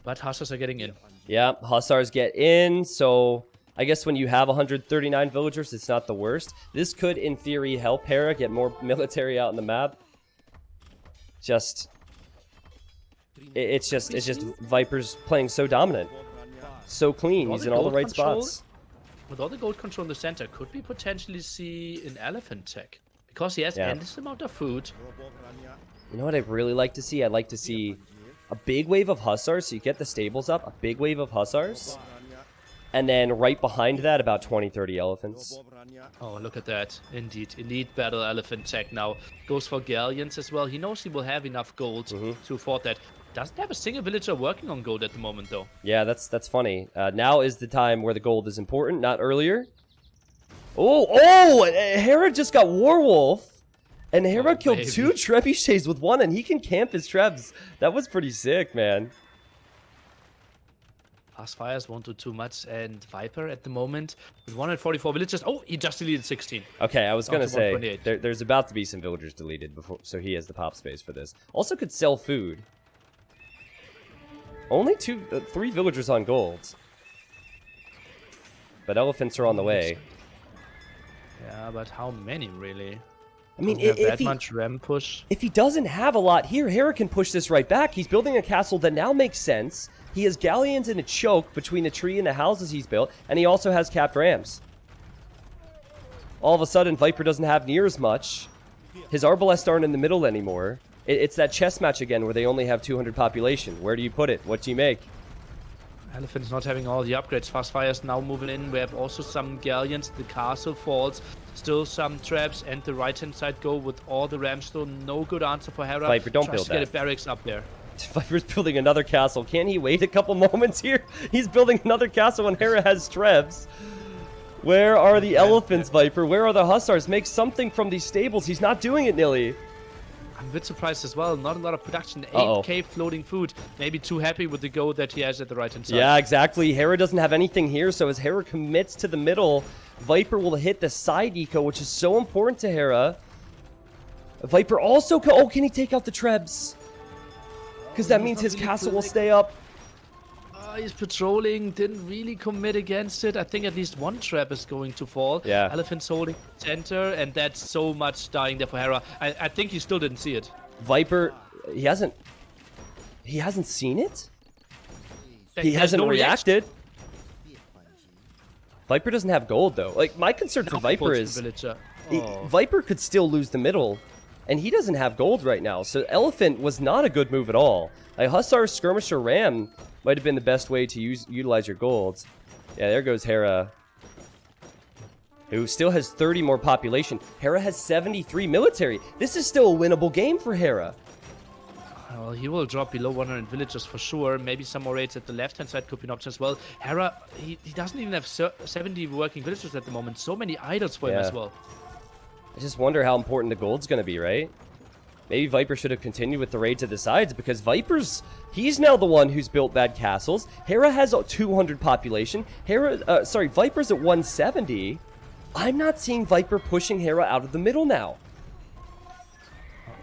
But Hussars are getting in. Yeah, Hussars get in, so I guess when you have 139 villagers, it's not the worst. This could, in theory, help Hera get more military out on the map. It's just Viper's playing so dominant. So clean, he's in all the right spots. With all the gold control in the center, could we potentially see an elephant tech? Because he has endless amount of food. You know what I'd really like to see? I'd like to see a big wave of Hussars, so you get the stables up, a big wave of Hussars. And then right behind that, about 20-30 elephants. Oh, look at that. Indeed. Elite battle elephant tech now. Goes for galleons as well. He knows he will have enough gold to afford that. Doesn't have a single villager working on gold at the moment, though. Yeah, that's funny. Now is the time where the gold is important, not earlier. Oh! Hera just got Warwolf. And Hera killed 2 trebuchets with 1, and he can camp his trebs. That was pretty sick, man. Fast fires won't do too much, and Viper at the moment with 144 villagers. Oh, he just deleted 16. Okay, I was gonna say 128. there's about to be some villagers deleted before, so he has the pop space for this. Also, could sell food. Only 3 villagers on gold, but elephants are on the way. Yeah, but how many really? I mean, if that much rem push. If he doesn't have a lot here, Hera can push this right back. He's building a castle that now makes sense. He has galleons in a choke between the tree and the houses he's built, and he also has capped rams. All of a sudden, Viper doesn't have near as much. His Arbalests aren't in the middle anymore. It's that chess match again where they only have 200 population. Where do you put it? What do you make? Elephant's not having all the upgrades. Fast Fire's now moving in. We have also some galleons. The castle falls. Still some traps, and the right-hand side go with all the rams. Still no good answer for Hera. Viper, don't build to get a barracks up there. Viper's building another castle. Can he wait a couple moments here? He's building another castle when Hera has trebs. Where are the elephants, Viper? Where are the Hussars? Make something from these stables. He's not doing it, Nilly. I'm a bit surprised as well. Not a lot of production. 8k floating food. Maybe too happy with the go that he has at the right-hand side. Yeah, exactly. Hera doesn't have anything here, so as Hera commits to the middle, Viper will hit the side eco, which is so important to Hera. Viper also... can he take out the trebs? Because that means his castle will stay up. He's patrolling, didn't really commit against it. I think at least one trap is going to fall. Yeah. Elephant's holding center, and that's so much dying there for Hera. I think he still didn't see it. Viper, he hasn't seen it? He hasn't reacted. Viper doesn't have gold, though. Like, my concern for Viper is... Viper could still lose the middle, and he doesn't have gold right now. So Elephant was not a good move at all. A Hussar, Skirmisher, Ram might have been the best way to utilize your golds. Yeah, there goes Hera, who still has 30 more population. Hera has 73 military. This is still a winnable game for Hera. Well, he will drop below 100 villagers for sure. Maybe some more raids at the left-hand side could be an option as well. Hera, he doesn't even have 70 working villagers at the moment. So many idols for him as well. I just wonder how important the gold's going to be, right? Maybe Viper should have continued with the raid to the sides, because he's now the one who's built bad castles. Hera has 200 population. Viper's at 170. I'm not seeing Viper pushing Hera out of the middle now.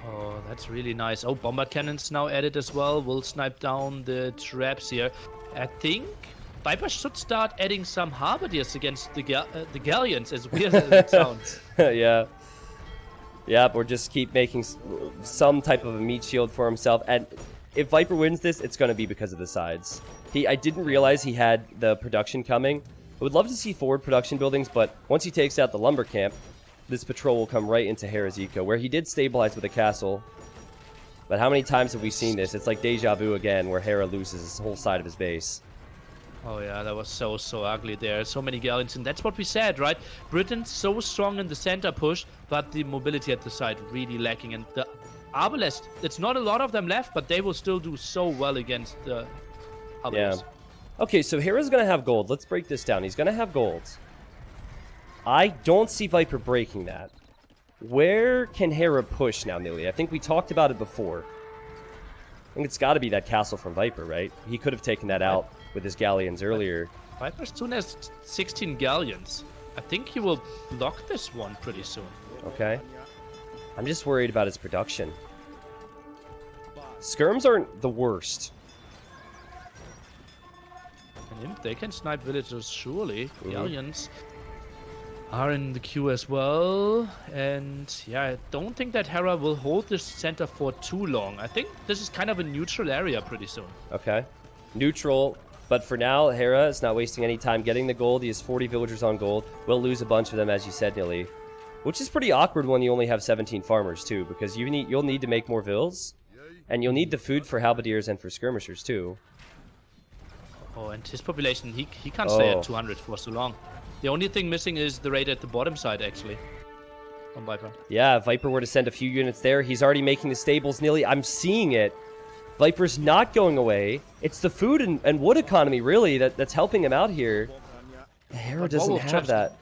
Oh, that's really nice. Oh, bombard cannons now added as well. Will snipe down the traps here. I think Viper should start adding some halberdiers against the galleons, as weird as it sounds. Yeah. Yeah, or just keep making some type of a meat shield for himself. And if Viper wins this, it's going to be because of the sides. I didn't realize he had the production coming. I would love to see forward production buildings, but once he takes out the lumber camp, this patrol will come right into Hera's eco, where he did stabilize with a castle. But how many times have we seen this? It's like deja vu again, where Hera loses his whole side of his base. Oh yeah, that was so ugly there. So many galleons, and that's what we said, right? Britain's so strong in the center push, but the mobility at the side really lacking. And the Arbalest, it's not a lot of them left, but they will still do so well against the Arbalest. Yeah. Okay, so Hera's going to have gold. Let's break this down. He's going to have gold. I don't see Viper breaking that. Where can Hera push now, Nilly? I think we talked about it before. I think it's got to be that castle from Viper, right? He could have taken that out with his galleons earlier. Viper soon has 16 galleons. I think he will block this one pretty soon. Okay. I'm just worried about his production. Skirms aren't the worst. And they can snipe villagers, surely. Galleons are in the queue as well. And yeah, I don't think that Hera will hold this center for too long. I think this is kind of a neutral area pretty soon. Okay. Neutral. But for now, Hera is not wasting any time getting the gold. He has 40 villagers on gold. We'll lose a bunch of them, as you said, Nilly. Which is pretty awkward when you only have 17 farmers, too. Because you'll need to make more vills. And you'll need the food for halberdiers and for skirmishers, too. Oh, and his population, he can't stay at 200 for so long. The only thing missing is the raid at the bottom side, actually. On Viper. Yeah, if Viper were to send a few units there, he's already making the stables, Nilly. I'm seeing it. Viper's not going away. It's the food and wood economy, really, that's helping him out here. Hera doesn't have that.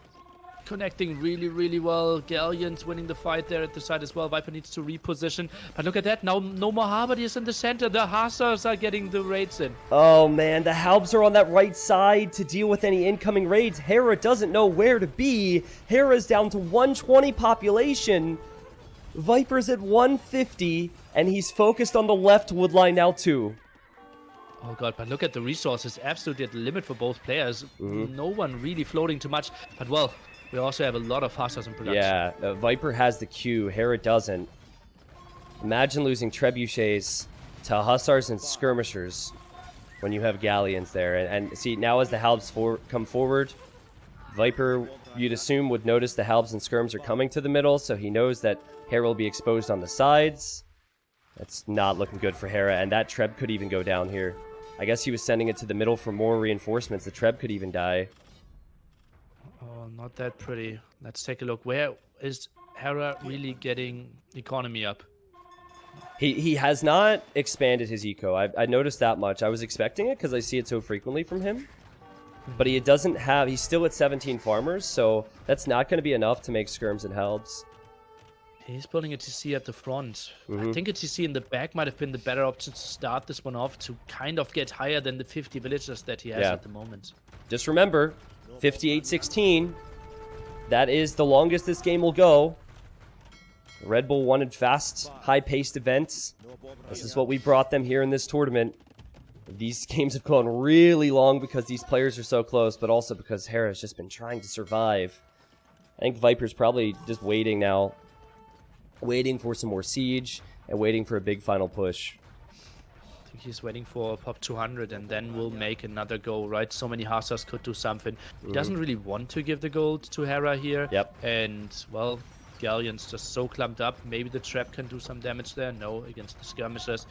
Connecting really, really well. Galleons winning the fight there at the side as well. Viper needs to reposition. But look at that. Now no more Halberdiers in the center. The Hussars are getting the raids in. Oh, man. The Halbs are on that right side to deal with any incoming raids. Hera doesn't know where to be. Hera's down to 120 population. Viper's at 150. And he's focused on the left wood line now, too. Oh god, but look at the resources. Absolutely at the limit for both players. No one really floating too much. But well, we also have a lot of Hussars in production. Yeah, Viper has the Q. Hera doesn't. Imagine losing trebuchets to Hussars and Skirmishers when you have Galleons there. And see, now as the Halbs come forward, Viper, you'd assume, would notice the Halbs and Skirms are coming to the middle, so he knows that Hera will be exposed on the sides. That's not looking good for Hera, and that Treb could even go down here. I guess he was sending it to the middle for more reinforcements. The Treb could even die. Oh, not that pretty. Let's take a look. Where is Hera really getting economy up? He has not expanded his eco. I noticed that much. I was expecting it because I see it so frequently from him. But he doesn't have... He's still at 17 farmers, so that's not going to be enough to make skirms and helps. He's building a TC at the front. I think a TC in the back might have been the better option to start this one off to kind of get higher than the 50 villagers that he has at the moment. Just remember, 58-16. That is the longest this game will go. Red Bull wanted fast, high-paced events. This is what we brought them here in this tournament. These games have gone really long because these players are so close, but also because Hera has just been trying to survive. I think Viper's probably just waiting now. Waiting for some more siege and waiting for a big final push. I think he's waiting for a pop 200 and then we'll make another go, right? So many Hussars could do something. He doesn't really want to give the gold to Hera here. Yep. And, well, Galleon's just so clumped up. Maybe the trap can do some damage there. No, against the skirmishers.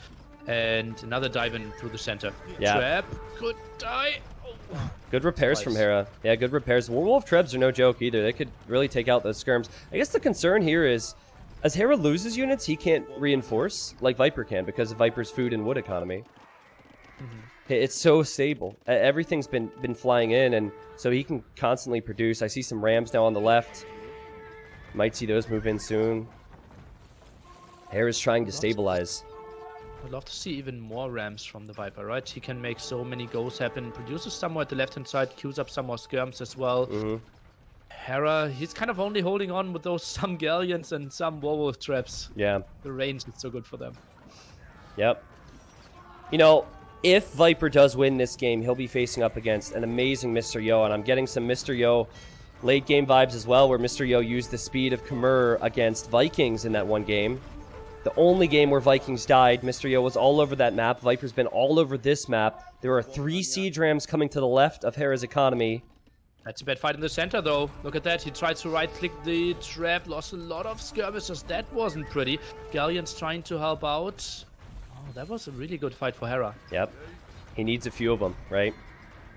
And another dive in through the center. Yeah. Trap could die. Oh. Good repairs from Hera. Yeah, good repairs. Werewolf Trebs are no joke either. They could really take out those skirms. I guess the concern here is, as Hera loses units, he can't reinforce like Viper can because of Viper's food and wood economy. It's so stable. Everything's been flying in, and so he can constantly produce. I see some rams now on the left. Might see those move in soon. Hera's trying to stabilize. I'd love to see even more rams from the Viper, right? He can make so many goals happen. Produces some more at the left-hand side, queues up some more skirms as well. Hera, he's kind of only holding on with those some galleons and some werewolf traps. Yeah. The range is so good for them. Yep. You know, if Viper does win this game, he'll be facing up against an amazing Mr. Yo, and I'm getting some Mr. Yo late game vibes as well, where Mr. Yo used the speed of Khmer against Vikings in that one game. The only game where Vikings died, Mr. Yo was all over that map. Viper's been all over this map. There are 3 siege rams coming to the left of Hera's economy. That's a bad fight in the center, though. Look at that. He tried to right-click the trap, lost a lot of skirmishers. That wasn't pretty. Galleon's trying to help out. Oh, that was a really good fight for Hera. Yep. He needs a few of them, right?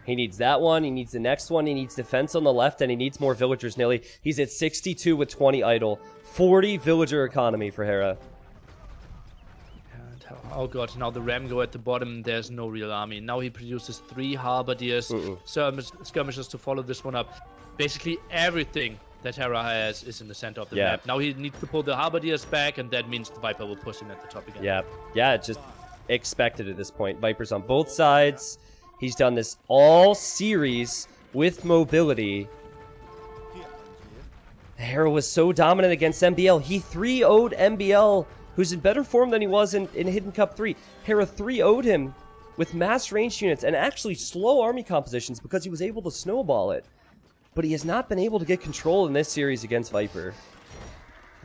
He needs that one. He needs the next one. He needs defense on the left, and he needs more villagers, Nilly. He's at 62 with 20 idle. 40 villager economy for Hera. Oh god, now the ram go at the bottom, there's no real army. Now he produces 3 halberdiers, skirmishers to follow this one up. Basically everything that Hera has is in the center of the map. Now he needs to pull the halberdiers back, and that means the Viper will push him at the top again. Yeah, it's just expected at this point. Viper's on both sides. He's done this all series with mobility. Hera was so dominant against MBL. He 3-0'd MBL, who's in better form than he was in Hidden Cup 3. Hera 3-0'd him with mass ranged units and actually slow army compositions because he was able to snowball it. But he has not been able to get control in this series against Viper.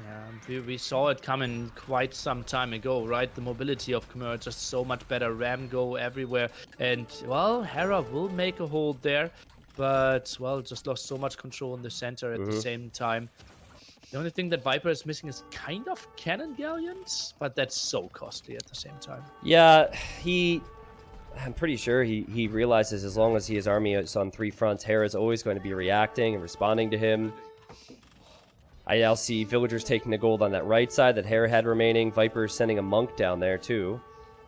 Yeah, we saw it coming quite some time ago, right? The mobility of Khmer just so much better. Ram go everywhere. And, well, Hera will make a hold there. But, well, just lost so much control in the center at the same time. The only thing that Viper is missing is kind of cannon galleons, but that's so costly at the same time. Yeah, I'm pretty sure he realizes as long as his army is on 3 fronts, Hera's always going to be reacting and responding to him. I now see villagers taking the gold on that right side that Hera had remaining. Viper sending a monk down there too.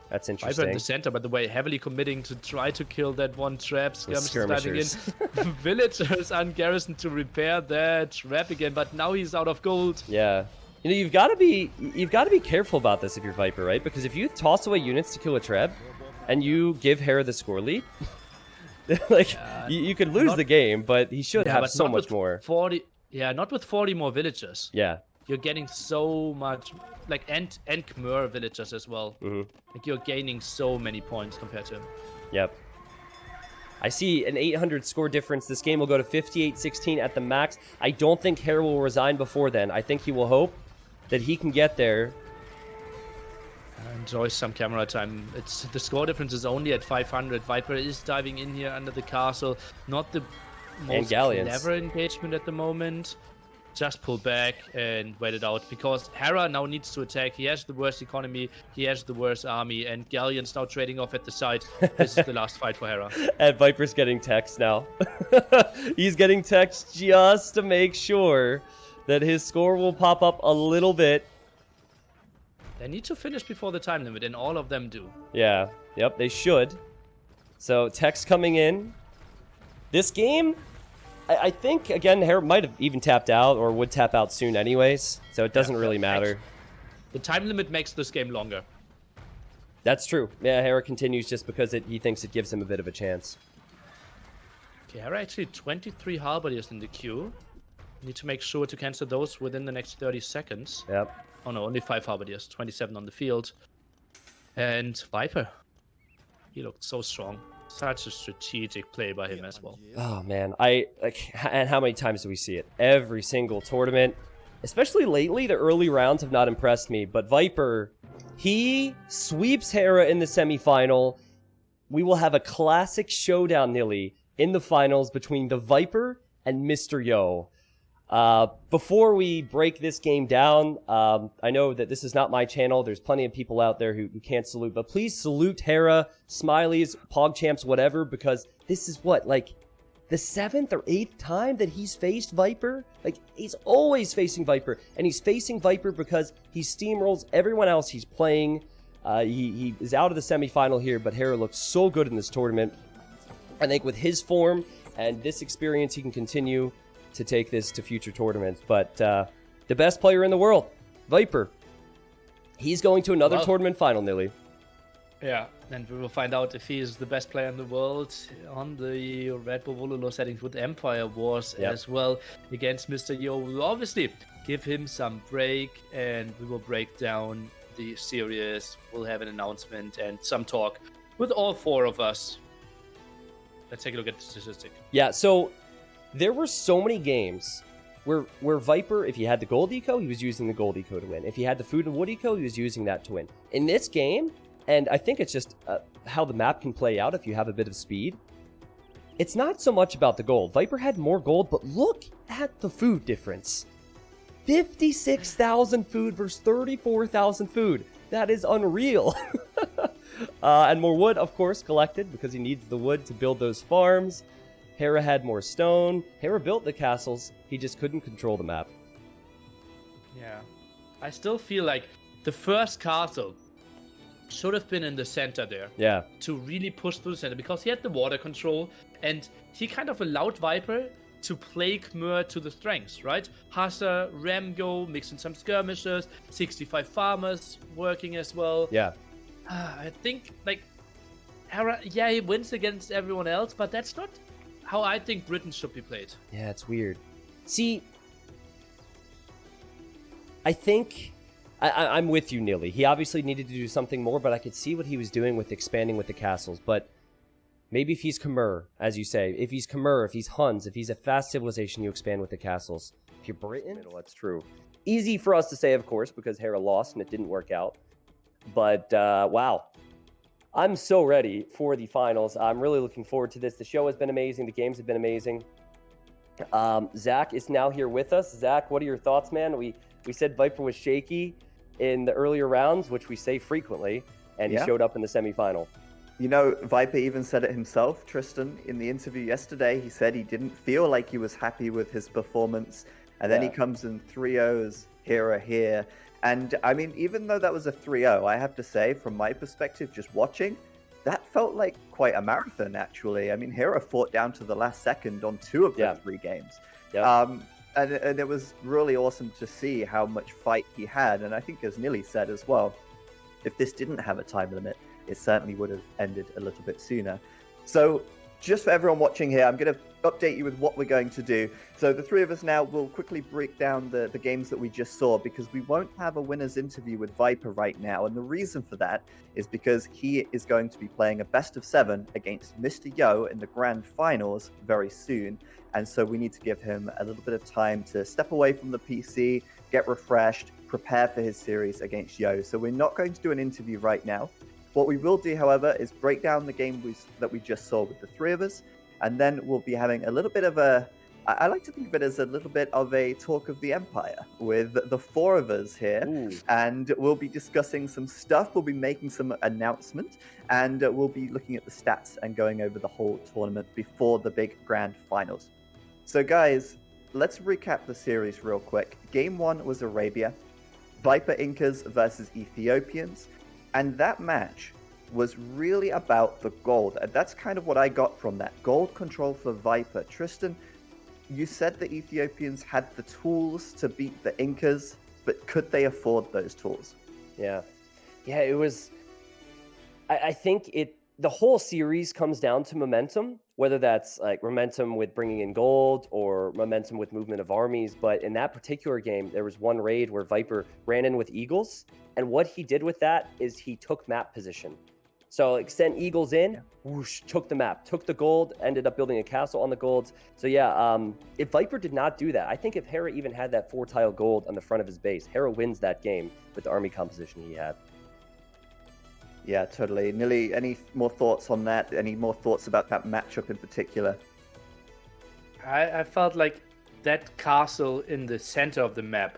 That's interesting. Viper in the center, by the way, heavily committing to try to kill that one trap. Skirmishers diving in. Villagers ungarrisoned to repair that trap again, but now he's out of gold. Yeah. You know, you've got to be careful about this if you're Viper, right? Because if you toss away units to kill a trap and you give Hera the score lead, like you could lose the game, but he should have so much more. 40, yeah, not with 40 more villagers. Yeah. You're getting so much, like, and Khmer villagers as well. Like, you're gaining so many points compared to him. Yep. I see an 800 score difference. This game will go to 58-16 at the max. I don't think Hera will resign before then. I think he will hope that he can get there. Enjoy some camera time. The score difference is only at 500. Viper is diving in here under the castle. Not the most clever engagement at the moment. Just pull back and wait it out, because Hera now needs to attack. He has the worst economy, he has the worst army, and Galleon's now trading off at the side. This is the last fight for Hera. And Viper's getting text now. He's getting text just to make sure that his score will pop up a little bit. They need to finish before the time limit, and all of them do. Yeah, yep, they should. So, text coming in. This game, I think, again, Hera might have even tapped out or would tap out soon anyways, so it doesn't really matter. The time limit makes this game longer. That's true. Yeah, Hera continues just because he thinks it gives him a bit of a chance. Okay, Hera actually 23 halberdiers in the queue. Need to make sure to cancel those within the next 30 seconds. Yep. Oh no, only 5 halberdiers, 27 on the field. And Viper. He looked so strong. Such a strategic play by him as well. Oh man, and how many times do we see it? Every single tournament, especially lately. The early rounds have not impressed me, but Viper, he sweeps Hera in the semifinal. We will have a classic showdown, Nilly, in the finals between the Viper and Mr. Yo. Before we break this game down, I know that this is not my channel. There's plenty of people out there who can't salute, but please salute Hera, Smileys, PogChamps, whatever, because this is what, like, the 7th or 8th time that he's faced Viper? Like, he's always facing Viper, and he's facing Viper because he steamrolls everyone else he's playing. He is out of the semifinal here, but Hera looks so good in this tournament. I think with his form and this experience, he can continue to take this to future tournaments. But the best player in the world, Viper, he's going to another tournament final, Nilly. Yeah, and we will find out if he is the best player in the world on the Red Bull Wololo settings with Empire Wars as well against Mr. Yo. We will obviously give him some break, and we will break down the series. We'll have an announcement and some talk with all 4 of us. Let's take a look at the statistic. Yeah, so there were so many games where Viper, if he had the gold eco, he was using the gold eco to win. If he had the food and wood eco, he was using that to win. In this game, and I think it's just how the map can play out if you have a bit of speed, it's not so much about the gold. Viper had more gold, but look at the food difference. 56,000 food versus 34,000 food. That is unreal. And more wood, of course, collected because he needs the wood to build those farms. Hera had more stone. Hera built the castles. He just couldn't control the map. Yeah. I still feel like the first castle should have been in the center there. Yeah. To really push through the center, because he had the water control and he kind of allowed Viper to play Khmer to the strengths, right? Hasa, Remgo, mixing some skirmishers, 65 farmers working as well. Yeah. I think, like, Hera, yeah, he wins against everyone else, but that's not how I think Britain should be played. Yeah, it's weird. See, I think I'm with you, Nilly. He obviously needed to do something more, but I could see what he was doing with expanding with the castles. But maybe if he's Khmer, as you say, if he's Khmer, if he's Huns, if he's a fast civilization, you expand with the castles. If you're Britain, That's true. Easy for us to say, of course, because Hera lost and it didn't work out. But wow. I'm so ready for the finals. I'm really looking forward to this. The show has been amazing. The games have been amazing. Zach is now here with us. Zach, what are your thoughts, man? We said Viper was shaky in the earlier rounds, which we say frequently, and he showed up in the semifinal. You know, Viper even said it himself, Tristan, in the interview yesterday. He said he didn't feel like he was happy with his performance. And then he comes in 3-0s, Hera here. And I mean, even though that was a 3-0, I have to say, from my perspective, just watching, that felt like quite a marathon, actually. I mean, Hera fought down to the last second on 2 of the 3 games. And it was really awesome to see how much fight he had. And I think, as Nilly said as well, if this didn't have a time limit, it certainly would have ended a little bit sooner. So just for everyone watching here, I'm going to update you with what we're going to do. So the 3 of us now will quickly break down the games that we just saw, because we won't have a winner's interview with Viper right now. And the reason for that is because he is going to be playing a best of 7 against Mr. Yo in the grand finals very soon. And so we need to give him a little bit of time to step away from the PC, get refreshed, prepare for his series against Yo. So we're not going to do an interview right now. What we will do, however, is break down the game that we just saw with the 3 of us, and then we'll be having a little bit of I like to think of it as a little bit of a talk of the Empire with the 4 of us here. Ooh. And we'll be discussing some stuff, we'll be making some announcement, and we'll be looking at the stats and going over the whole tournament before the big grand finals. So guys, let's recap the series real quick. Game 1 was Arabia, Viper Incas versus Ethiopians. And that match was really about the gold. And that's kind of what I got from that. Gold control for Viper. Tristan, you said the Ethiopians had the tools to beat the Incas, but could they afford those tools? Yeah, it was... I think the whole series comes down to momentum, whether that's like momentum with bringing in gold or momentum with movement of armies. But in that particular game, there was one raid where Viper ran in with Eagles. And what he did with that is he took map position. So like sent Eagles in, whoosh, took the map, took the gold, ended up building a castle on the golds. So yeah, if Viper did not do that, I think if Hera even had that 4-tile gold on the front of his base, Hera wins that game with the army composition he had. Yeah, totally. Nilly, any more thoughts on that? Any more thoughts about that matchup in particular? I felt like that castle in the center of the map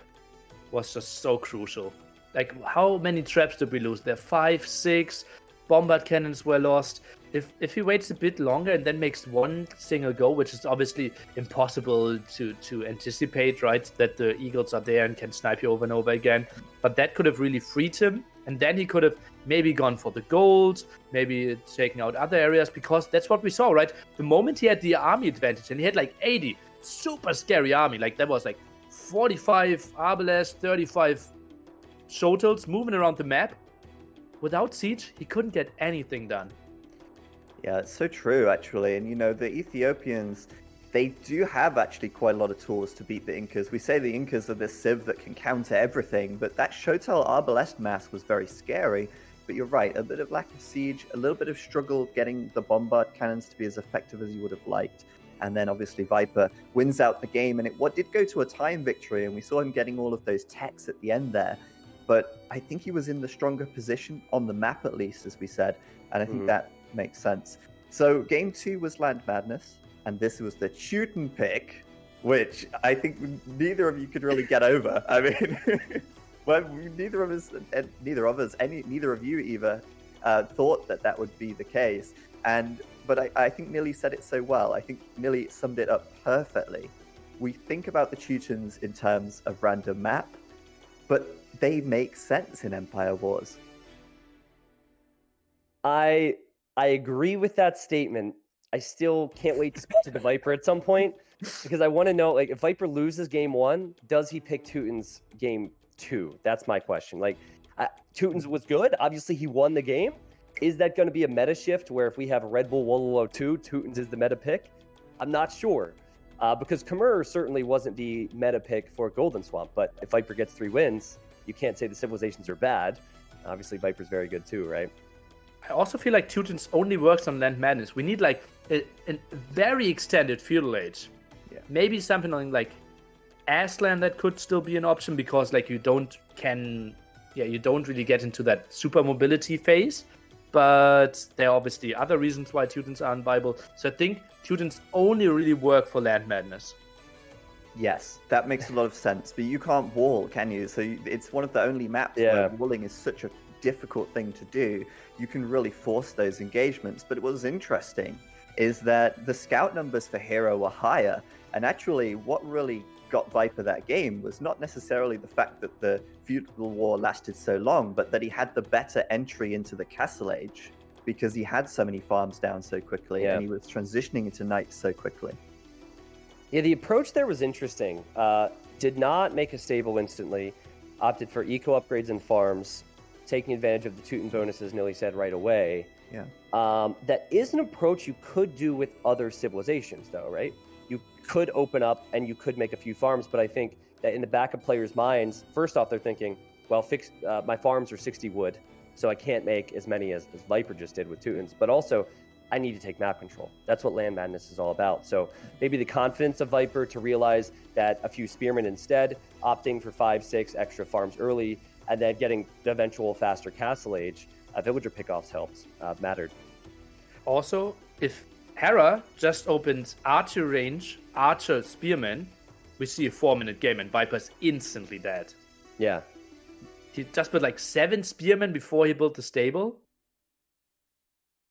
was just so crucial. Like, how many traps did we lose? There 5, 6 bombard cannons were lost. If he waits a bit longer and then makes one single go, which is obviously impossible to anticipate, right? That the Eagles are there and can snipe you over and over again. But that could have really freed him. And then he could have maybe gone for the gold, maybe taken out other areas, because that's what we saw, right? The moment he had the army advantage, and he had like 80 super scary army, like that was like 45 Arbalest, 35 Shotels moving around the map. Without siege, he couldn't get anything done. Yeah, it's so true, actually. And, you know, the Ethiopians, they do have actually quite a lot of tools to beat the Incas. We say the Incas are this civ that can counter everything, but that Shotel Arbalest mass was very scary. But you're right, a bit of lack of siege, a little bit of struggle getting the bombard cannons to be as effective as you would have liked. And then obviously Viper wins out the game, and it did go to a time victory, and we saw him getting all of those techs at the end there. But I think he was in the stronger position on the map, at least, as we said. And I think that makes sense. So game 2 was Land Madness, and this was the Teuton pick, which I think neither of you could really get over. I mean, well, neither of you either thought that would be the case. But I think Nilly said it so well. I think Nilly summed it up perfectly. We think about the Teutons in terms of random map, but they make sense in Empire Wars. I agree with that statement. I still can't wait to speak to the Viper at some point, because I want to know, like, if Viper loses game 1, does he pick Teutons game 2? That's my question. Like, Teutons was good. Obviously, he won the game. is that going to be a meta shift where if we have Red Bull Wololo 2, Teutons is the meta pick? I'm not sure. Because Khmer certainly wasn't the meta pick for Golden Swamp, but if Viper gets 3 wins, you can't say the civilizations are bad. Obviously, Viper's very good too, right? I also feel like Teutons only works on Land Madness. We need like a very extended Feudal Age. Yeah. Maybe something like Aslan that could still be an option because like you don't really get into that super mobility phase. But there are obviously other reasons why Teutons aren't viable. So I think Teutons only really work for Land Madness. Yes, that makes a lot of sense. But you can't wall, can you? So it's one of the only maps where walling is such a difficult thing to do. You can really force those engagements. But what was interesting is that the scout numbers for Hera were higher. And actually, what really got Viper that game was not necessarily the fact that the feudal war lasted so long, but that he had the better entry into the Castle Age because he had so many farms down so quickly and he was transitioning into knights so quickly. Yeah, the approach there was interesting. Did not make a stable instantly, opted for eco upgrades and farms, taking advantage of the Teuton bonuses, Nilly said right away. Yeah. That is an approach you could do with other civilizations though, right? You could open up and you could make a few farms, but I think that in the back of players' minds, first off, they're thinking, well, my farms are 60 wood, so I can't make as many as Viper just did with Teutons, but also I need to take map control. That's what Land Madness is all about. So maybe the confidence of Viper to realize that a few spearmen instead, opting for 5-6 extra farms early, and then getting the eventual faster Castle Age, villager pickoffs mattered. Also, if Hera just opens Archer range, Archer Spearman, we see a 4-minute game and Viper's instantly dead. Yeah. He just built like 7 Spearmen before he built the stable.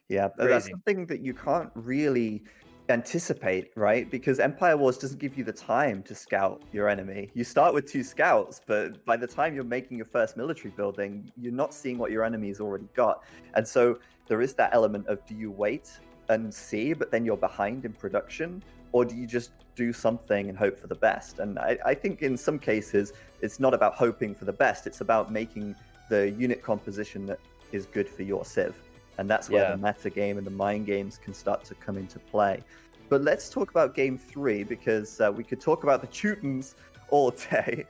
Yeah, that's something that you can't really anticipate, right? Because Empire Wars doesn't give you the time to scout your enemy. You start with 2 scouts, but by the time you're making your first military building, you're not seeing what your enemy's already got. And so there is that element of, do you wait and see, but then you're behind in production? Or do you just do something and hope for the best? And I think in some cases, it's not about hoping for the best. It's about making the unit composition that is good for your civ. And that's where the meta game and the mind games can start to come into play. But let's talk about game 3, because we could talk about the Teutons all day.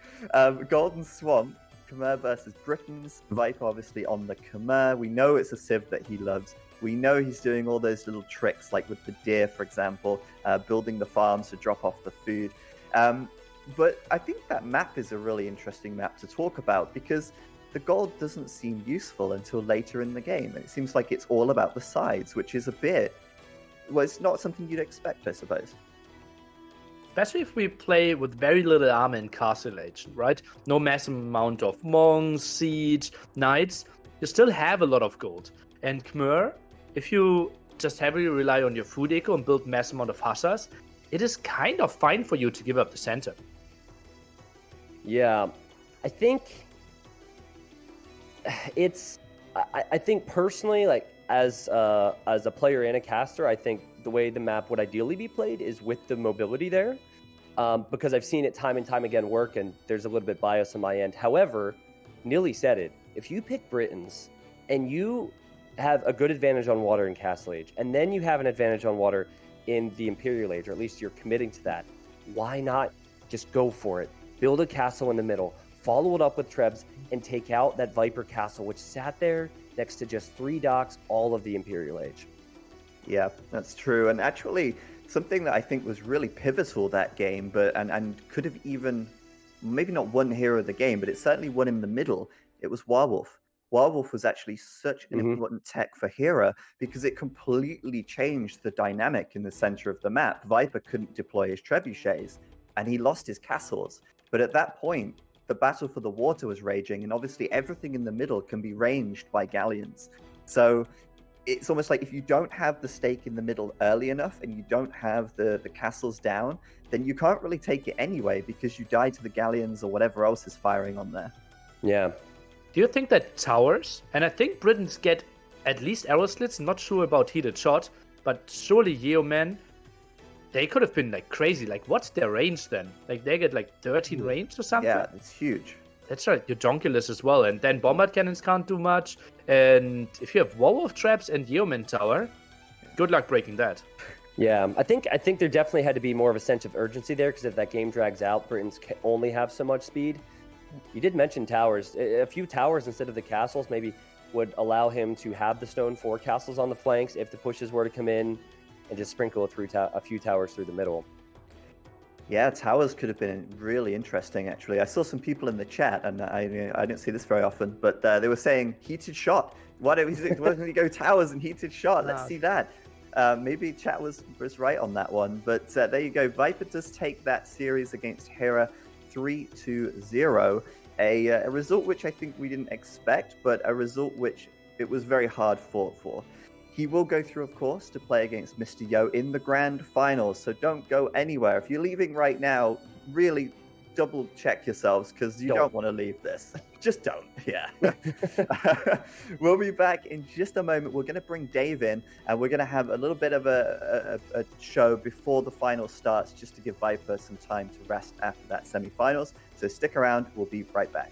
Golden Swamp, Khmer versus Britons. Viper obviously on the Khmer. We know it's a civ that he loves. We know he's doing all those little tricks, like with the deer, for example, building the farms to drop off the food. But I think that map is a really interesting map to talk about, because the gold doesn't seem useful until later in the game. And it seems like it's all about the sides, which is a bit... Well, it's not something you'd expect, I suppose. Especially if we play with very little armor in Castle Age, right? No massive amount of monks, siege, knights. You still have a lot of gold. And Khmer, if you just heavily rely on your food eco and build mass amount of hussars, it is kind of fine for you to give up the center. Yeah, I think it's... I think personally, like, as a player and a caster, I think the way the map would ideally be played is with the mobility there, because I've seen it time and time again work, and there's a little bit bias on my end. However, Nilly said it. If you pick Britons and you have a good advantage on water in Castle Age, and then you have an advantage on water in the Imperial Age, or at least you're committing to that, why not just go for it? Build a castle in the middle, follow it up with Trebs, and take out that Viper castle, which sat there next to just 3 docks all of the Imperial Age. Yeah, that's true. And actually, something that I think was really pivotal that game, and could have even, maybe not won Hero of the game, but it certainly won in the middle, it was Werewolf. Werewolf was actually such an important tech for Hera because it completely changed the dynamic in the center of the map. Viper couldn't deploy his trebuchets, and he lost his castles. But at that point, the battle for the water was raging, and obviously everything in the middle can be ranged by galleons. So it's almost like if you don't have the stake in the middle early enough and you don't have the castles down, then you can't really take it anyway because you die to the galleons or whatever else is firing on there. Yeah. Do you think that towers, and I think Britons get at least arrow slits, not sure about heated shot, but surely Yeomen, they could have been like crazy. Like, what's their range then? Like, they get like 13 range or something? Yeah, it's huge. That's right, your Donkulus as well, and then Bombard Cannons can't do much, and if you have Werewolf Traps and Yeoman Tower, good luck breaking that. Yeah, I think there definitely had to be more of a sense of urgency there, because if that game drags out, Britons only have so much speed. You did mention towers. A few towers instead of the castles maybe would allow him to have the stone 4 castles on the flanks if the pushes were to come in, and just sprinkle a few towers through the middle. Yeah, towers could have been really interesting, actually. I saw some people in the chat, and I didn't see this very often, but they were saying heated shot. Why don't we go towers and heated shot? Let's see that. Maybe chat was right on that one, but there you go. Viper does take that series against Hera 3-0. A result which I think we didn't expect, but a result which it was very hard fought for. He will go through, of course, to play against Mr. Yo in the grand finals, so don't go anywhere. If you're leaving right now, really double check yourselves, because you don't want to leave this. Just don't. Yeah. We'll be back in just a moment. We're going to bring Dave in, and we're going to have a little bit of a show before the final starts, just to give Viper some time to rest after that semifinals. So stick around. We'll be right back.